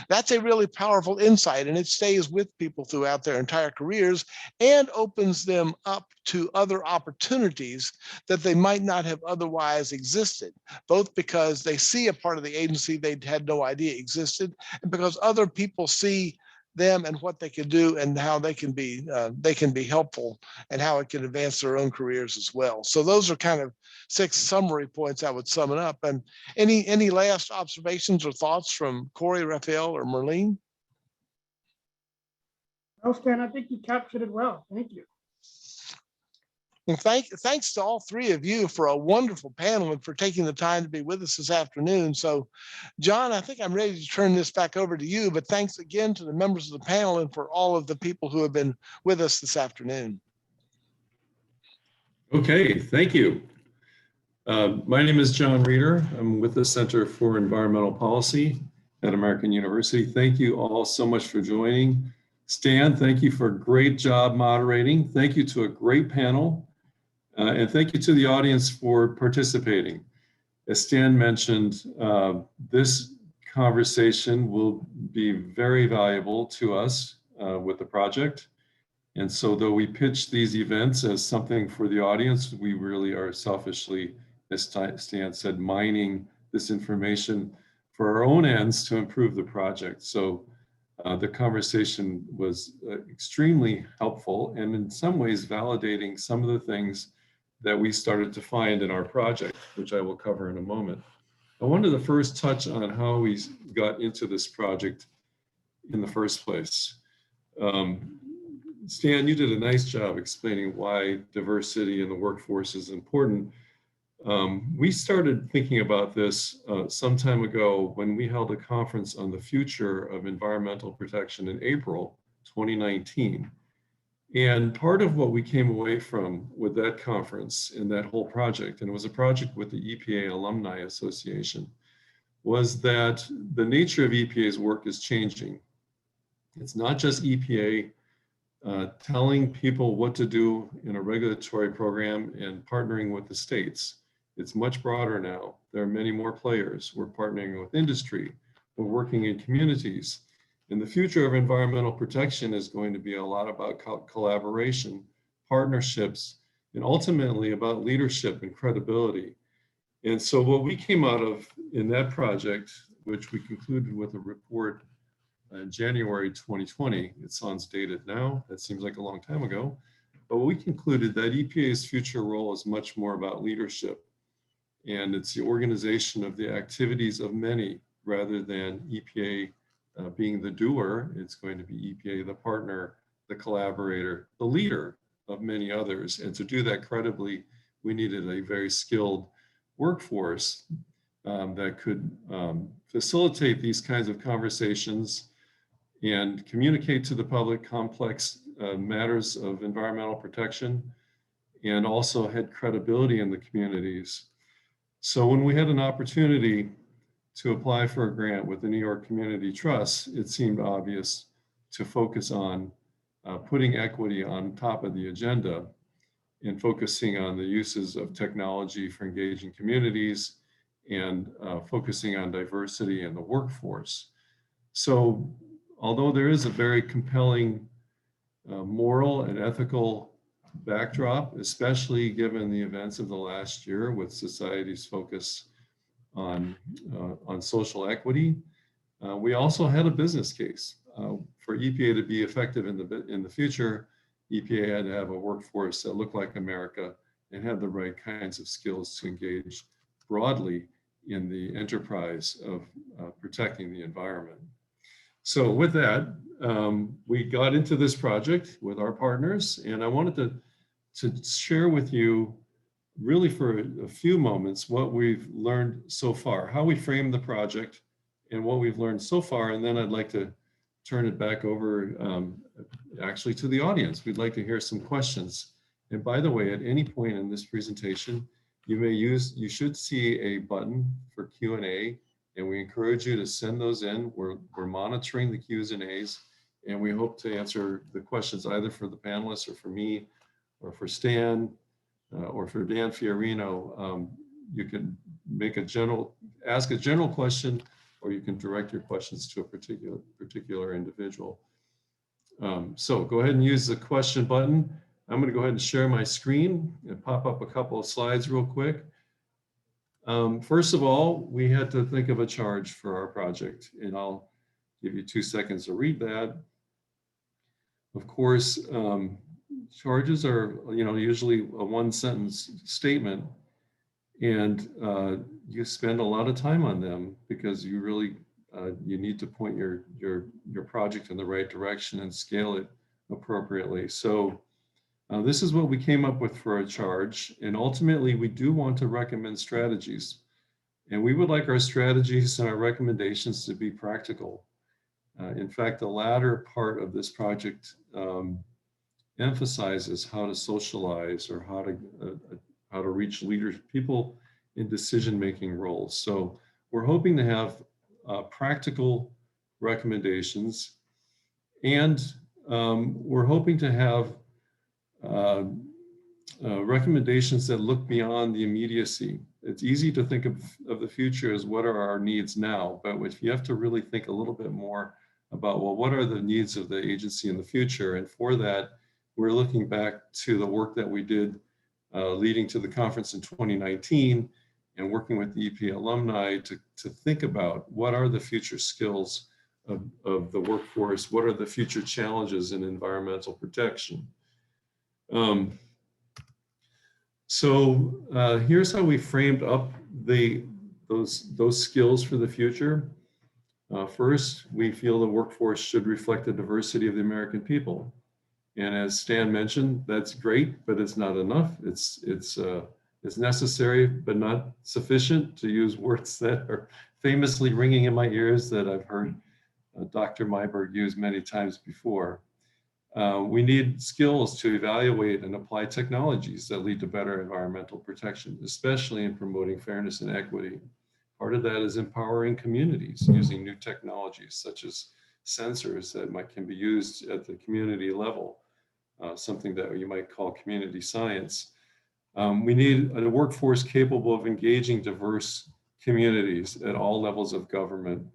that's a really powerful insight, and it stays with people throughout their entire careers and opens them up to other opportunities that they might not have otherwise existed, both because they see a part of the agency they had no idea existed, and because other people see them and what they can do and how they can be helpful and how it can advance their own careers as well. So those are kind of 6 summary points I would sum it up. And any last observations or thoughts from Corey, Raphael, or Marlene? No, Stan, I think you captured it well. Thank you. And thanks to all 3 of you for a wonderful panel and for taking the time to be with us this afternoon. So, John, I think I'm ready to turn this back over to you, but thanks again to the members of the panel and for all of the people who have been with us this afternoon. Okay, thank you. My name is John Reeder. I'm with the Center for Environmental Policy at American University. Thank you all so much for joining. Stan, thank you for a great job moderating. Thank you to a great panel. And thank you to the audience for participating. As Stan mentioned, this conversation will be very valuable to us with the project. And so though we pitch these events as something for the audience, we really are selfishly, as Stan said, mining this information for our own ends to improve the project. So the conversation was extremely helpful and in some ways validating some of the things that we started to find in our project, which I will cover in a moment. I wanted to first touch on how we got into this project in the first place. Stan, you did a nice job explaining why diversity in the workforce is important. We started thinking about this some time ago when we held a conference on the future of environmental protection in April 2019. And part of what we came away from with that conference and that whole project, and it was a project with the EPA Alumni Association, was that the nature of EPA's work is changing. It's not just EPA telling people what to do in a regulatory program and partnering with the states. It's much broader now. There are many more players. We're partnering with industry. We're working in communities. And the future of environmental protection is going to be a lot about collaboration, partnerships, and ultimately about leadership and credibility. And so what we came out of in that project, which we concluded with a report in January 2020, it sounds dated now, that seems like a long time ago, but we concluded that EPA's future role is much more about leadership. And it's the organization of the activities of many rather than EPA being the doer. It's going to be EPA, the partner, the collaborator, the leader of many others. And to do that credibly, we needed a very skilled workforce that could facilitate these kinds of conversations and communicate to the public complex matters of environmental protection and also had credibility in the communities. So when we had an opportunity to apply for a grant with the New York Community Trust, it seemed obvious to focus on putting equity on top of the agenda and focusing on the uses of technology for engaging communities and focusing on diversity in the workforce. So although there is a very compelling moral and ethical backdrop, especially given the events of the last year with society's focus on social equity, we also had a business case. For EPA to be effective in the future, EPA had to have a workforce that looked like America and had the right kinds of skills to engage broadly in the enterprise of protecting the environment. So with that, we got into this project with our partners, and I wanted to share with you really for a few moments what we've learned so far, how we framed the project and what we've learned so far. And then I'd like to turn it back over actually to the audience. We'd like to hear some questions. And by the way, at any point in this presentation, you should see a button for Q&A, and we encourage you to send those in. We're monitoring the Q's and A's, and we hope to answer the questions either for the panelists or for me or for Stan or for Dan Fiorino. You can ask a general question, or you can direct your questions to a particular individual. So go ahead and use the question button. I'm going to go ahead and share my screen and pop up a couple of slides real quick. First of all, we had to think of a charge for our project, and I'll give you 2 seconds to read that. Of course, charges are, usually a one-sentence statement, and you spend a lot of time on them because you really you need to point your project in the right direction and scale it appropriately. So this is what we came up with for a charge, and ultimately we do want to recommend strategies, and we would like our strategies and our recommendations to be practical. In fact, the latter part of this project emphasizes how to socialize or how to reach leaders, people in decision-making roles. So we're hoping to have practical recommendations, and we're hoping to have recommendations that look beyond the immediacy. It's easy to think of the future as what are our needs now, but if you have to really think a little bit more about, well, what are the needs of the agency in the future? And for that, we're looking back to the work that we did leading to the conference in 2019 and working with the EPA alumni to think about what are the future skills of the workforce, what are the future challenges in environmental protection. So here's how we framed up those skills for the future. First, we feel the workforce should reflect the diversity of the American people. And as Stan mentioned, that's great, but it's not enough. It's necessary, but not sufficient, to use words that are famously ringing in my ears that I've heard Dr. Myberg use many times before. We need skills to evaluate and apply technologies that lead to better environmental protection, especially in promoting fairness and equity. Part of that is empowering communities using new technologies such as sensors that can be used at the community level, something that you might call community science. We need a workforce capable of engaging diverse communities at all levels of government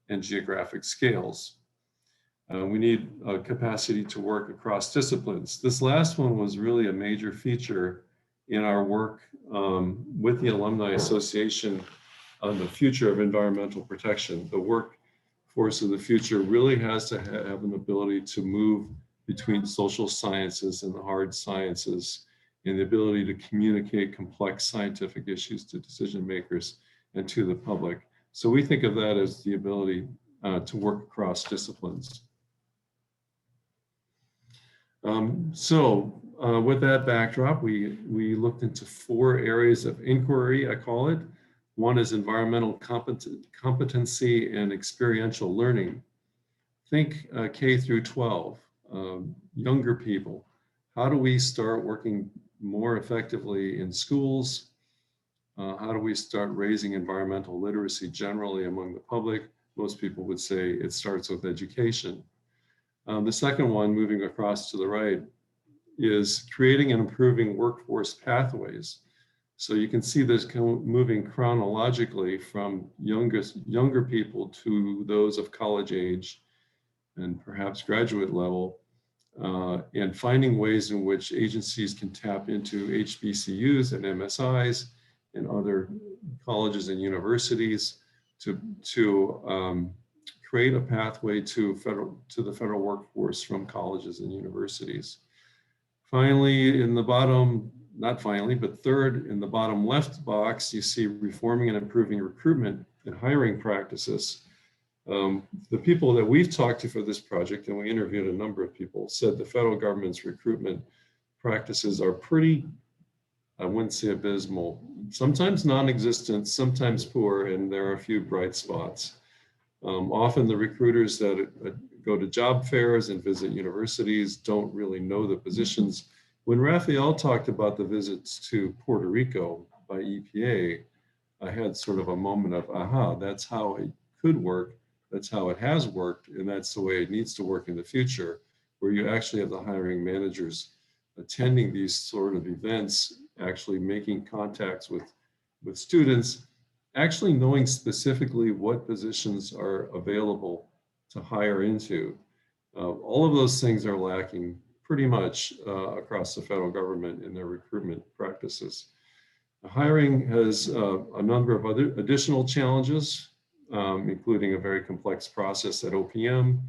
and geographic scales. We need a capacity to work across disciplines. This last one was really a major feature in our work with the Alumni Association on the future of environmental protection. The workforce of the future really has to have an ability to move between social sciences and the hard sciences, and the ability to communicate complex scientific issues to decision makers and to the public. So we think of that as the ability to work across disciplines. With that backdrop, we looked into 4 areas of inquiry, I call it. One is environmental competency and experiential learning. Think K through 12, younger people. How do we start working more effectively in schools? How do we start raising environmental literacy generally among the public? Most people would say it starts with education. The second one, moving across to the right, is creating and improving workforce pathways. So you can see this moving chronologically from younger people to those of college age and perhaps graduate level, and finding ways in which agencies can tap into HBCUs and MSIs and other colleges and universities to create a pathway to the federal workforce from colleges and universities. Finally, in the bottom, not finally, but third in the bottom left box, you see reforming and improving recruitment and hiring practices. The people that we've talked to for this project, and we interviewed a number of people, said the federal government's recruitment practices are pretty, I wouldn't say abysmal, sometimes non-existent, sometimes poor, and there are a few bright spots. Often the recruiters that go to job fairs and visit universities don't really know the positions. When Raphael talked about the visits to Puerto Rico by EPA, I had sort of a moment of, aha, that's how it could work. That's how it has worked. And that's the way it needs to work in the future, where you actually have the hiring managers attending these sort of events, actually making contacts with students, actually knowing specifically what positions are available to hire into. All of those things are lacking pretty much across the federal government in their recruitment practices. Hiring has a number of other additional challenges, including a very complex process at OPM,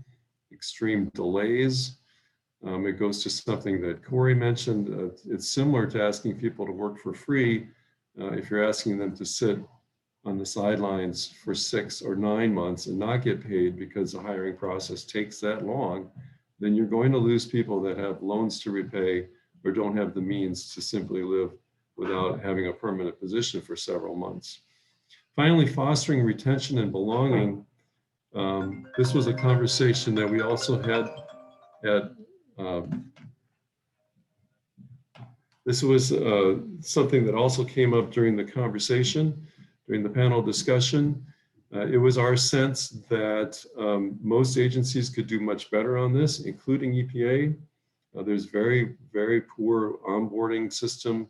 extreme delays. It goes to something that Corey mentioned. It's similar to asking people to work for free. If you're asking them to sit on the sidelines for 6 or 9 months and not get paid because the hiring process takes that long, then you're going to lose people that have loans to repay or don't have the means to simply live without having a permanent position for several months. Finally, fostering retention and belonging. This was a conversation that we also had at This was something that also came up during the conversation, during the panel discussion. It was our sense that most agencies could do much better on this, including EPA. There's very, very poor onboarding system.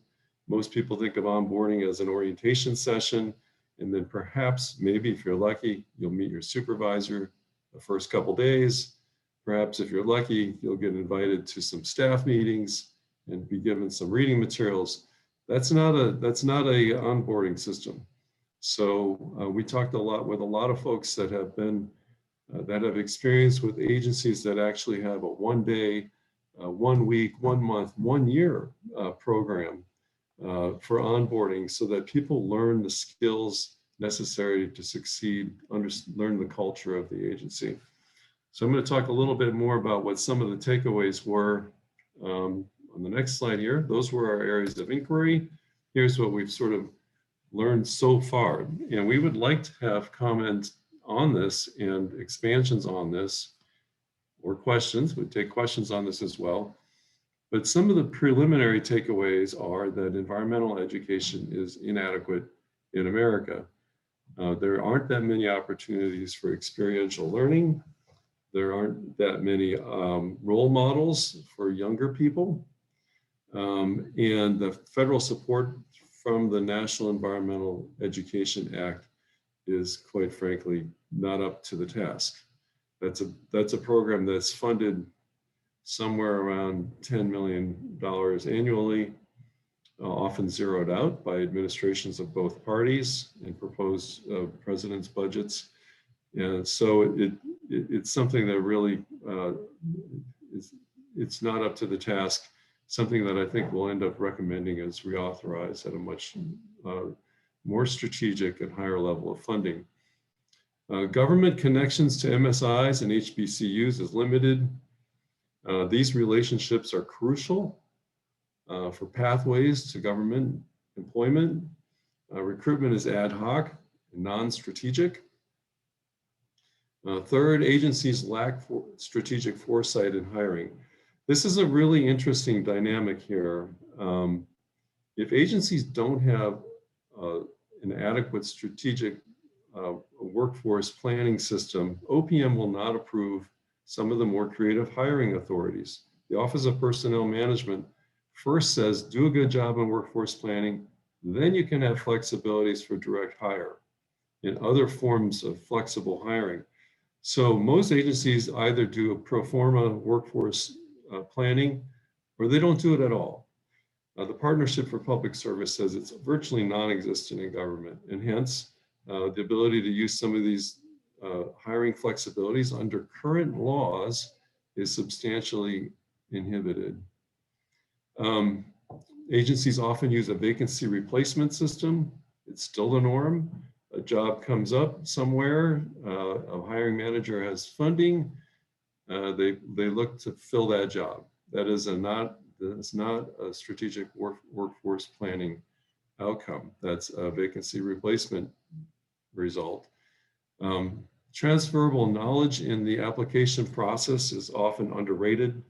Most people think of onboarding as an orientation session, and then perhaps, maybe if you're lucky, you'll meet your supervisor the first couple days. Perhaps if you're lucky, you'll get invited to some staff meetings and be given some reading materials. That's not a onboarding system. So we talked a lot with a lot of folks that have been, that have experience with agencies that actually have a 1 day, 1 week, 1 month, 1 year program for onboarding so that people learn the skills necessary to succeed, learn the culture of the agency. So I'm going to talk a little bit more about what some of the takeaways were on the next slide here. Those were our areas of inquiry. Here's what we've sort of learned so far. And we would like to have comments on this and expansions on this, or questions. We'd take questions on this as well. But some of the preliminary takeaways are that environmental education is inadequate in America. There aren't that many opportunities for experiential learning. There aren't that many role models for younger people. And the federal support from the National Environmental Education Act is, quite frankly, not up to the task. That's a program that's funded somewhere around $10 million annually, often zeroed out by administrations of both parties and proposed president's budgets. And so it's something that really, it's not up to the task, something that I think we'll end up recommending as reauthorized at a much more strategic and higher level of funding. Government connections to MSIs and HBCUs is limited. These relationships are crucial for pathways to government employment. Recruitment is ad hoc and non-strategic. Third, agencies lack strategic foresight in hiring. This is a really interesting dynamic here. If agencies don't have an adequate strategic workforce planning system, OPM will not approve some of the more creative hiring authorities. The Office of Personnel Management first says, do a good job in workforce planning, then you can have flexibilities for direct hire and other forms of flexible hiring. So most agencies either do a pro forma workforce planning, or they don't do it at all. The Partnership for Public Service says it's virtually non-existent in government, and hence the ability to use some of these hiring flexibilities under current laws is substantially inhibited. Agencies often use a vacancy replacement system. It's still the norm. A job comes up somewhere, a hiring manager has funding, they look to fill that job. That is not a strategic workforce planning outcome. That's a vacancy replacement result. Transferable knowledge in the application process is often underrated.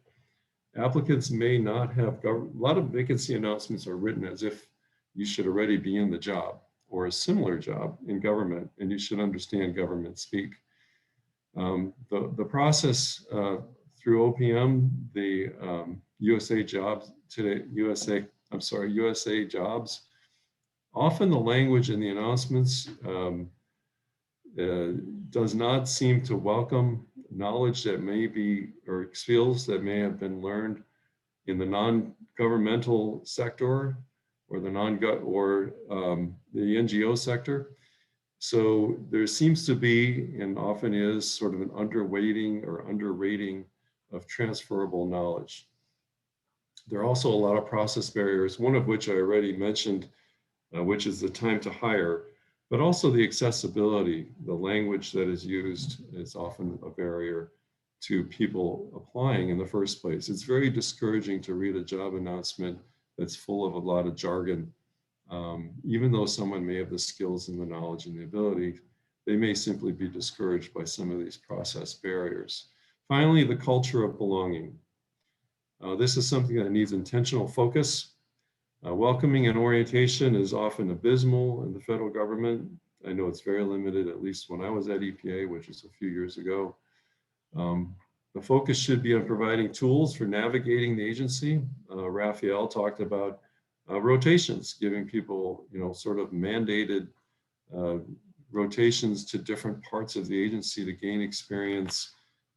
Applicants may not have, a lot of vacancy announcements are written as if you should already be in the job or a similar job in government, and you should understand government speak. The process through OPM, the USA Jobs today, USA Jobs, often the language in the announcements does not seem to welcome knowledge that may be, or skills that may have been learned in the non-governmental sector or the the NGO sector. So there seems to be, and often is, sort of an underweighting or underrating of transferable knowledge. There are also a lot of process barriers, one of which I already mentioned, which is the time to hire, but also the accessibility. The language that is used is often a barrier to people applying in the first place. It's very discouraging to read a job announcement that's full of a lot of jargon. Even though someone may have the skills and the knowledge and the ability, they may simply be discouraged by some of these process barriers. Finally, the culture of belonging. This is something that needs intentional focus. Welcoming and orientation is often abysmal in the federal government. I know it's very limited, at least when I was at EPA, which is a few years ago. The focus should be on providing tools for navigating the agency. Raphael talked about rotations, giving people, sort of mandated rotations to different parts of the agency to gain experience,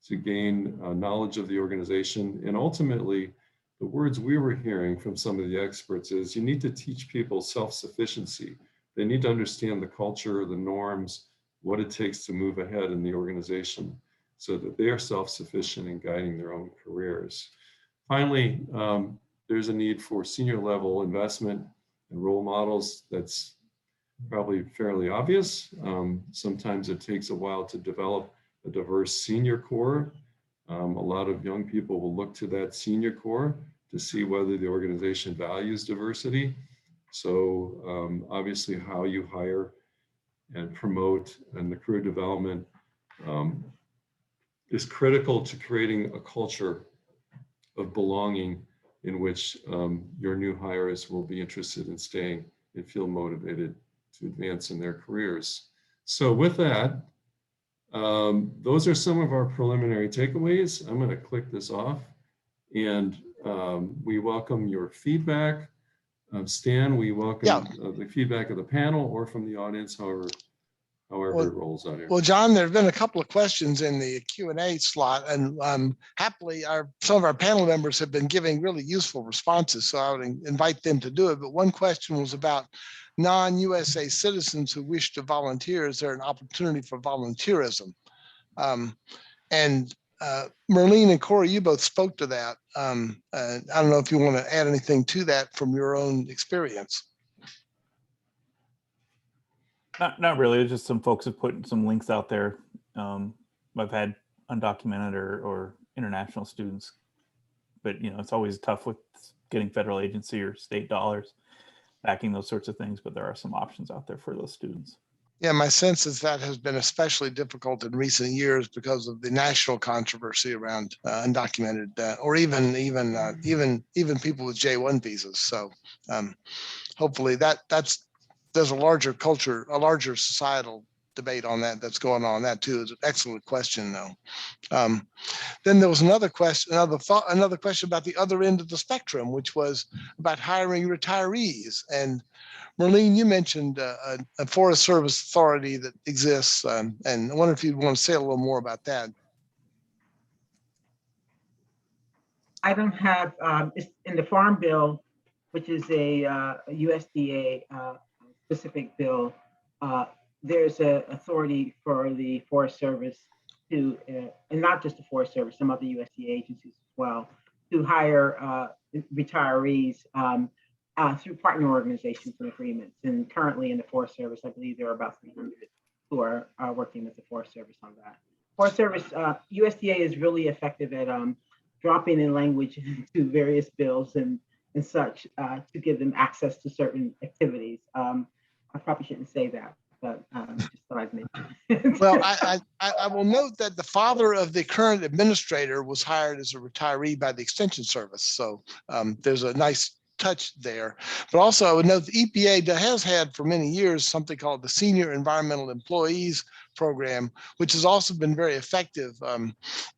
to gain knowledge of the organization. And ultimately, the words we were hearing from some of the experts is you need to teach people self-sufficiency. They need to understand the culture, the norms, what it takes to move ahead in the organization so that they are self-sufficient in guiding their own careers. Finally, there's a need for senior level investment and role models. That's probably fairly obvious. Sometimes it takes a while to develop a diverse senior core. A lot of young people will look to that senior core to see whether the organization values diversity. So obviously how you hire and promote and the career development is critical to creating a culture of belonging in which your new hires will be interested in staying and feel motivated to advance in their careers. So with that, those are some of our preliminary takeaways. I'm going to click this off, and we welcome your feedback. Stan, we welcome the feedback of the panel or from the audience, however it rolls out here. Well, John, there have been a couple of questions in the Q&A slot, and happily, some of our panel members have been giving really useful responses, so I would invite them to do it. But one question was about non-USA citizens who wish to volunteer. Is there an opportunity for volunteerism? And Marlene and Corey, you both spoke to that. I don't know if you want to add anything to that from your own experience. Not really. It's just some folks have put some links out there. I've had undocumented or international students, but it's always tough with getting federal agency or state dollars backing those sorts of things. But there are some options out there for those students. Yeah, my sense is that has been especially difficult in recent years because of the national controversy around undocumented or even people with J-1 visas. So hopefully there's a larger culture, a larger societal debate on that that's going on. That too is an excellent question, though. Then there was another question about the other end of the spectrum, which was about hiring retirees. And Marlene, you mentioned a Forest Service authority that exists, and I wonder if you'd want to say a little more about that. I don't have, it's in the Farm Bill, which is a USDA specific bill. There's an authority for the Forest Service to, and not just the Forest Service, some other USDA agencies as well, to hire retirees through partner organizations and agreements. And currently in the Forest Service, I believe there are about 300 who are working with the Forest Service on that. Forest Service, USDA is really effective at dropping in language into various bills and such to give them access to certain activities. I probably shouldn't say that, but just thought I'd mention. Well, I will note that the father of the current administrator was hired as a retiree by the Extension Service. So there's a nice touch there. But also I would note the EPA has had for many years something called the Senior Environmental Employees Program, which has also been very effective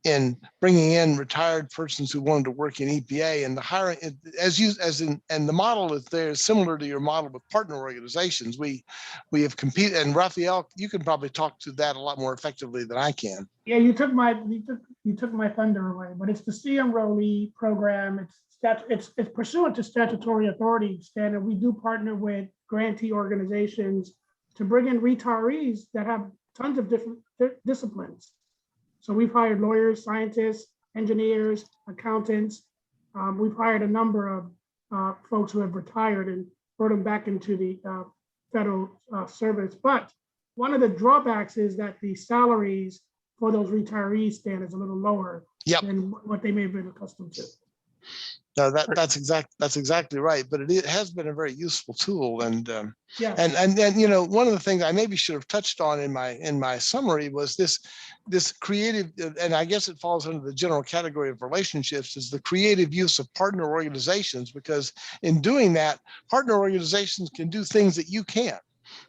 in bringing in retired persons who wanted to work in EPA. And the hiring, and the model is there is similar to your model with partner organizations. We have competed, and Raphael, you can probably talk to that a lot more effectively than I can. Yeah, you took my thunder away, but it's the CMROLE program. It's pursuant to statutory authority standard. We do partner with grantee organizations to bring in retirees that have tons of different disciplines. So we've hired lawyers, scientists, engineers, accountants. We've hired a number of folks who have retired and brought them back into the federal service. But one of the drawbacks is that the salaries for those retirees stand is a little lower than what they may have been accustomed to. No, that's exactly right. But it has been a very useful tool, and Yeah. and then, you know, one of the things I maybe should have touched on in my summary was this creative, and I guess it falls under the general category of relationships, is the creative use of partner organizations, because in doing that, partner organizations can do things that you can't.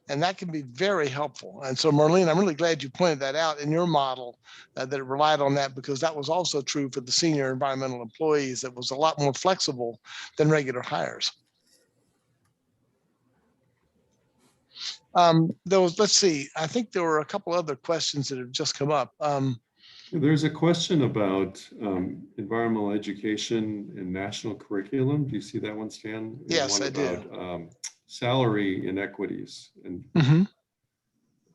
And that can be very helpful. And so, Marlene, I'm really glad you pointed that out in your model, that it relied on that, because that was also true for the senior environmental employees. That was a lot more flexible than regular hires. Let's see, I think there were a couple other questions that have just come up. There's a question about environmental education and national curriculum. Do you see that one, Stan? And Yes, one I do. about salary inequities. And Mhm.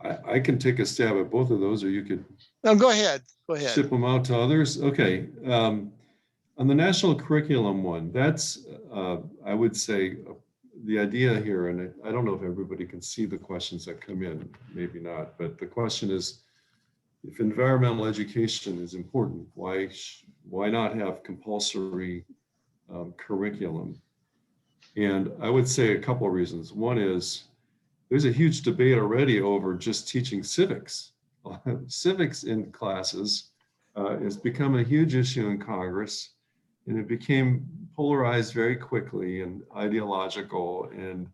I can take a stab at both of those, or you could No, go ahead. Go ahead. ship them out to others. Okay. On the national curriculum one, that's, I would say, the idea here, and I don't know if everybody can see the questions that come in, maybe not, but the question is, if environmental education is important, why not have compulsory curriculum? And I would say a couple of reasons. One is there's a huge debate already over just teaching civics. Civics in classes has become a huge issue in Congress, and it became polarized very quickly and ideological. And,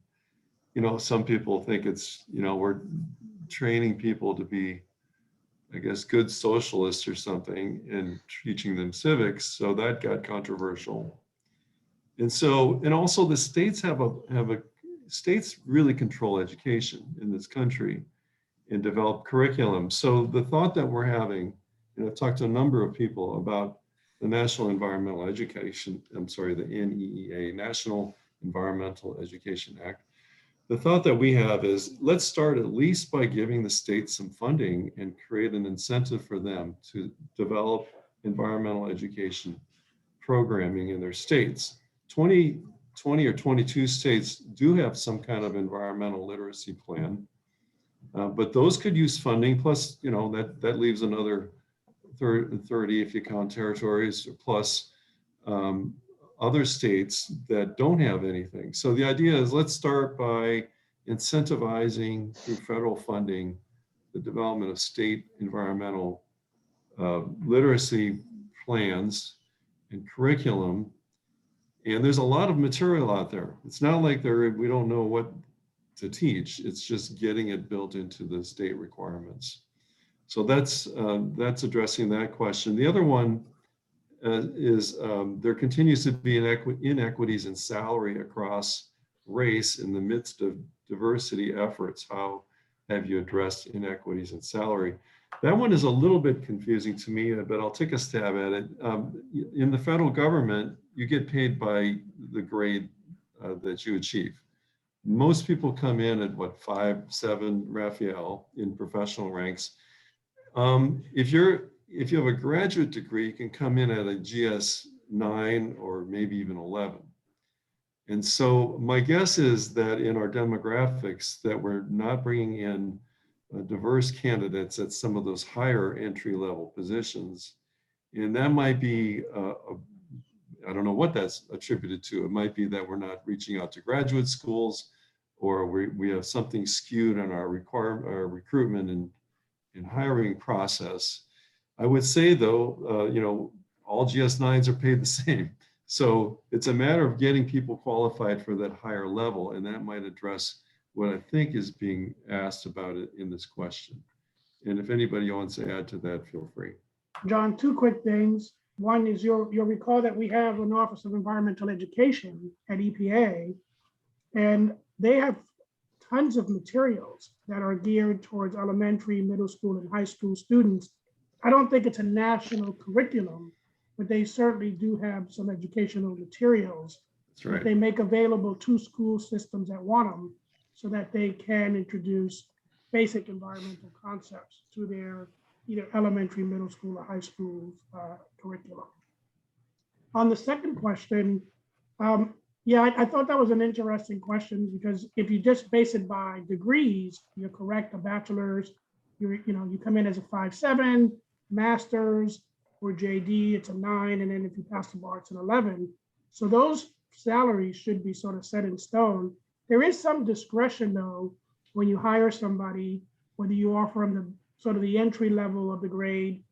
you know, some people think it's, you know, we're training people to be, I guess, good socialists or something and teaching them civics. So that got controversial. And so, and also the states states really control education in this country and develop curriculum. So the thought that we're having, and I've talked to a number of people about the National Environmental Education, I'm sorry, the NEEA, National Environmental Education Act. The thought that we have is, let's start at least by giving the states some funding and create an incentive for them to develop environmental education programming in their states. 20 or 22 states do have some kind of environmental literacy plan, but those could use funding. Plus, you know, that leaves another 30 if you count territories, plus other states that don't have anything. So the idea is, let's start by incentivizing through federal funding the development of state environmental literacy plans and curriculum. And there's a lot of material out there. It's not like we don't know what to teach. It's just getting it built into the state requirements. So that's addressing that question. The other one is there continues to be inequities in salary across race in the midst of diversity efforts. How have you addressed inequities in salary? That one is a little bit confusing to me, but I'll take a stab at it. In the federal government, you get paid by the grade that you achieve. Most people come in at what, 5.7 Raphael in professional ranks. If you have a graduate degree, you can come in at a GS 9 or maybe even 11. And so my guess is that in our demographics that we're not bringing in diverse candidates at some of those higher entry level positions. And that might be, I don't know what that's attributed to. It might be that we're not reaching out to graduate schools, or we have something skewed in our recruitment and hiring process. I would say though, you know, all GS9s are paid the same. So it's a matter of getting people qualified for that higher level, and that might address what I think is being asked about it in this question. And if anybody wants to add to that, feel free. John, two quick things. One is you'll recall that we have an Office of Environmental Education at EPA, and they have tons of materials that are geared towards elementary, middle school, and high school students. I don't think it's a national curriculum, but they certainly do have some educational materials That's right. that they make available to school systems that want them, so that they can introduce basic environmental concepts to their either elementary, middle school, or high school curriculum. On the second question, yeah, I thought that was an interesting question, because if you just base it by degrees, you're correct. A bachelor's, you come in as a 5.7, master's or JD, it's a 9, and then if you pass the bar, it's an 11. So those salaries should be sort of set in stone. There is some discretion though, when you hire somebody, whether you offer them the sort of the entry level of the grade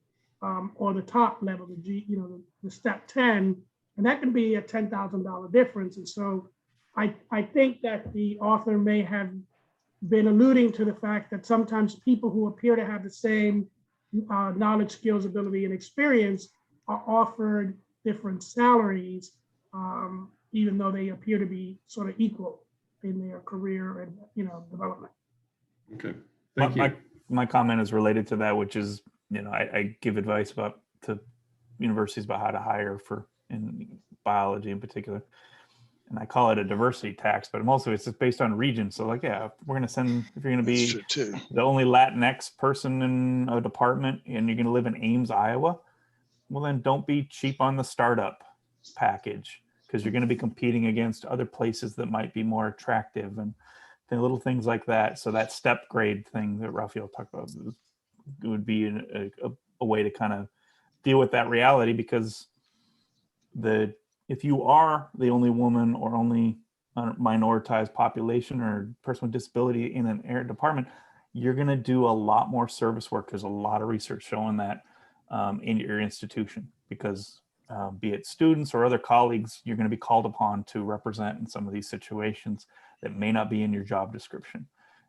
or the top level, the step 10, and that can be a $10,000 difference. And so I think that the author may have been alluding to the fact that sometimes people who appear to have the same knowledge, skills, ability, and experience are offered different salaries, even though they appear to be sort of equal in their career and development. Okay, thank you. My comment is related to that, which is, I give advice to universities about how to hire in biology in particular. And I call it a diversity tax, but mostly it's just based on region. So like, yeah, we're going to send, if you're going to be the only Latinx person in a department and you're going to live in Ames, Iowa, well, then don't be cheap on the startup package, because you're going to be competing against other places that might be more attractive and the little things like that. So that step grade thing that Raphael talked about would be a way to kind of deal with that reality, because if you are the only woman or only minoritized population or person with disability in an area department, you're going to do a lot more service work. There's a lot of research showing that in your institution, because be it students or other colleagues, you're going to be called upon to represent in some of these situations that may not be in your job description.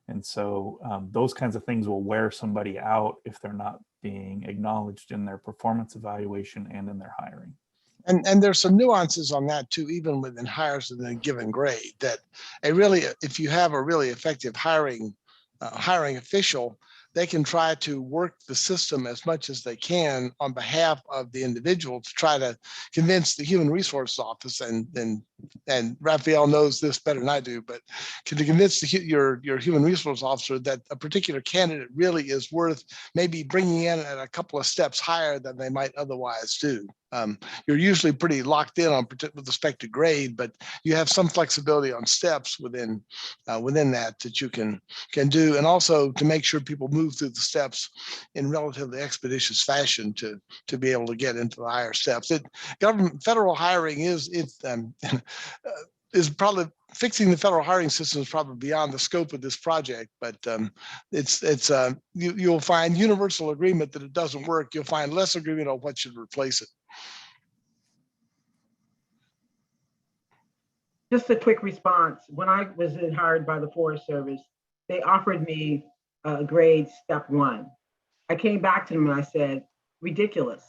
And so those kinds of things will wear somebody out if they're not being acknowledged in their performance evaluation and in their hiring. And there's some nuances on that too, even within hires in a given grade, that if you have a really effective hiring official, they can try to work the system as much as they can on behalf of the individual to try to convince the human resource office, and Raphael knows this better than I do, but to convince your human resource officer that a particular candidate really is worth maybe bringing in at a couple of steps higher than they might otherwise do. You're usually pretty locked in with respect to grade, but you have some flexibility on steps within that you can do, and also to make sure people move through the steps in relatively expeditious fashion to be able to get into the higher steps. Federal hiring is probably, fixing the federal hiring system is probably beyond the scope of this project, but you'll find universal agreement that it doesn't work. You'll find less agreement on what should replace it. Just a quick response. When I was hired by the Forest Service, they offered me a grade step 1. I came back to them and I said, ridiculous.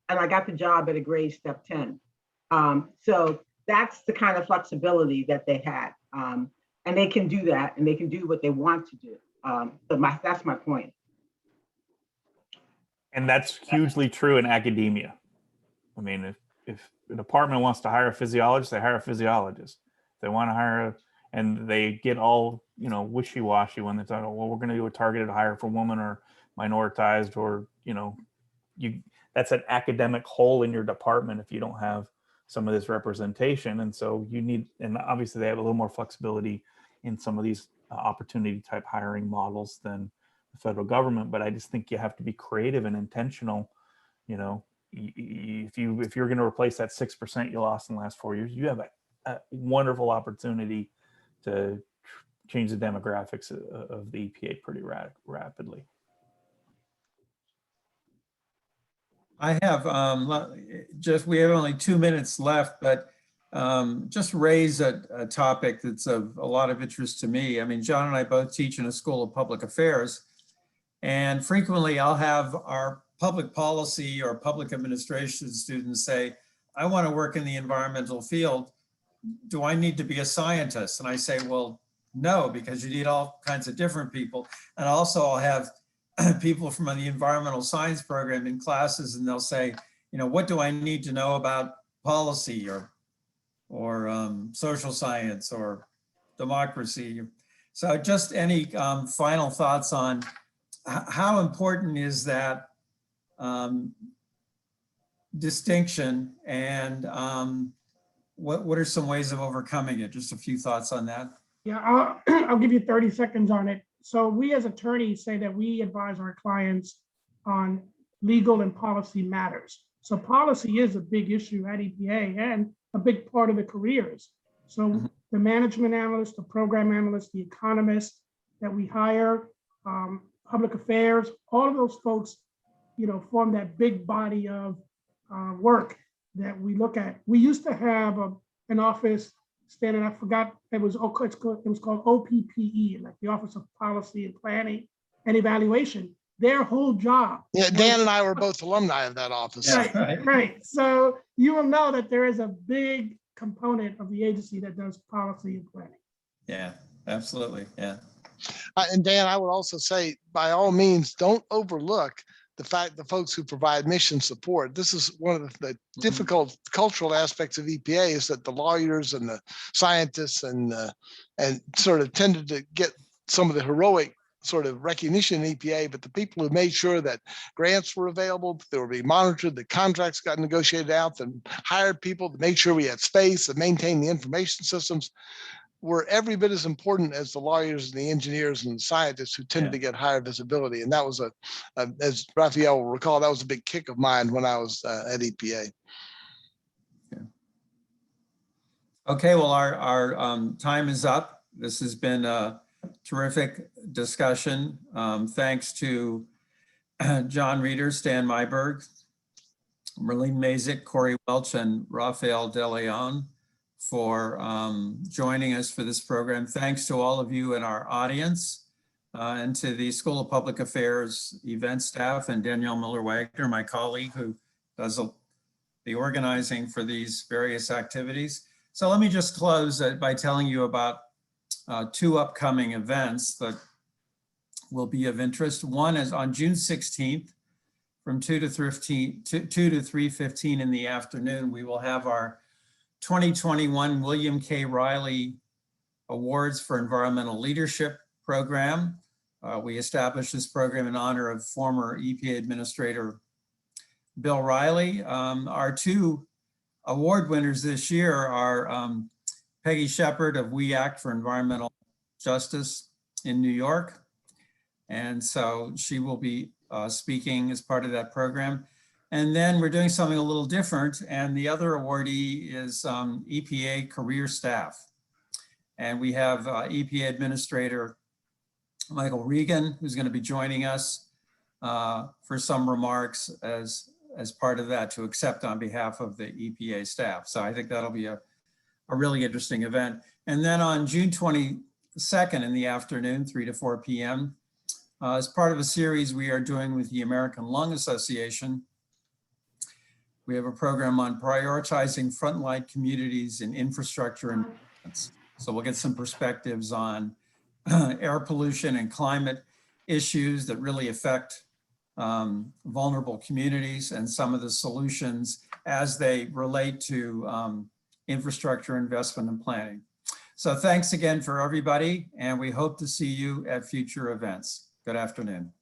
And I got the job at a grade step 10. So that's the kind of flexibility that they had. And they can do that, and they can do what they want to do. That's my point. And that's hugely true in academia. I mean, if a department wants to hire a physiologist, they hire a physiologist. They want to hire and they get all, wishy-washy when they talk, well, we're going to do a targeted hire for women or minoritized, or, that's an academic hole in your department if you don't have some of this representation. And so and obviously they have a little more flexibility in some of these opportunity type hiring models than the federal government. But I just think you have to be creative and intentional. If you're going to replace that 6% you lost in the last 4 years, you have a wonderful opportunity to change the demographics of the EPA pretty rapidly. I have we have only 2 minutes left, but just raise a topic that's of a lot of interest to me. I mean, John and I both teach in a school of public affairs, and frequently I'll have our public policy or public administration students say, I want to work in the environmental field. Do I need to be a scientist? And I say, well, no, because you need all kinds of different people. And also I'll have people from the environmental science program in classes, and they'll say, what do I need to know about policy or social science or democracy? So just any final thoughts on how important is that distinction, and what are some ways of overcoming it? Just a few thoughts on that. Yeah, I'll give you 30 seconds on it. So we as attorneys say that we advise our clients on legal and policy matters. So policy is a big issue at EPA, and a big part of the careers. So the management analyst, the program analyst, the economist that we hire, public affairs, all of those folks, form that big body of work that we look at. We used to have an office standing, I forgot, it was called OPPE, like the Office of Policy and Planning and Evaluation. Their whole job. Yeah, Dan and I were both alumni of that office. Yeah, right. So you will know that there is a big component of the agency that does policy and planning. Yeah, absolutely. Yeah. And Dan, I would also say, by all means, don't overlook the fact the folks who provide mission support. This is one of the difficult cultural aspects of EPA, is that the lawyers and the scientists and sort of tended to get some of the heroic sort of recognition in EPA, but the people who made sure that grants were available, they were being monitored, the contracts got negotiated out, and hired people to make sure we had space and maintain the information systems, were every bit as important as the lawyers and the engineers and the scientists who tended to get higher visibility. And that was as Raphael will recall, that was a big kick of mine when I was at EPA. Okay, well, our time is up. This has been a terrific discussion. Thanks to John Reeder, Stan Myberg, Marlene Mazick, Corey Welch, and Raphael De Leon for joining us for this program. Thanks to all of you in our audience and to the School of Public Affairs event staff and Danielle Miller-Wagner, my colleague who does the organizing for these various activities. So let me just close by telling you about two upcoming events that will be of interest. One is on June 16th from 2 to 3:15 in the afternoon. We will have our 2021 William K. Riley Awards for Environmental Leadership program. We established this program in honor of former EPA Administrator Bill Riley. Our two award winners this year are Peggy Shepard of We Act for Environmental Justice in New York. And so she will be speaking as part of that program. And then we're doing something a little different. And the other awardee is EPA career staff. And we have EPA Administrator Michael Regan, who's going to be joining us for some remarks as part of that to accept on behalf of the EPA staff. So I think that'll be a really interesting event. And then on June 22nd in the afternoon, 3 to 4 p.m., as part of a series we are doing with the American Lung Association, we have a program on prioritizing frontline communities in infrastructure investments. So we'll get some perspectives on air pollution and climate issues that really affect vulnerable communities and some of the solutions as they relate to infrastructure investment and planning. So thanks again for everybody, and we hope to see you at future events. Good afternoon.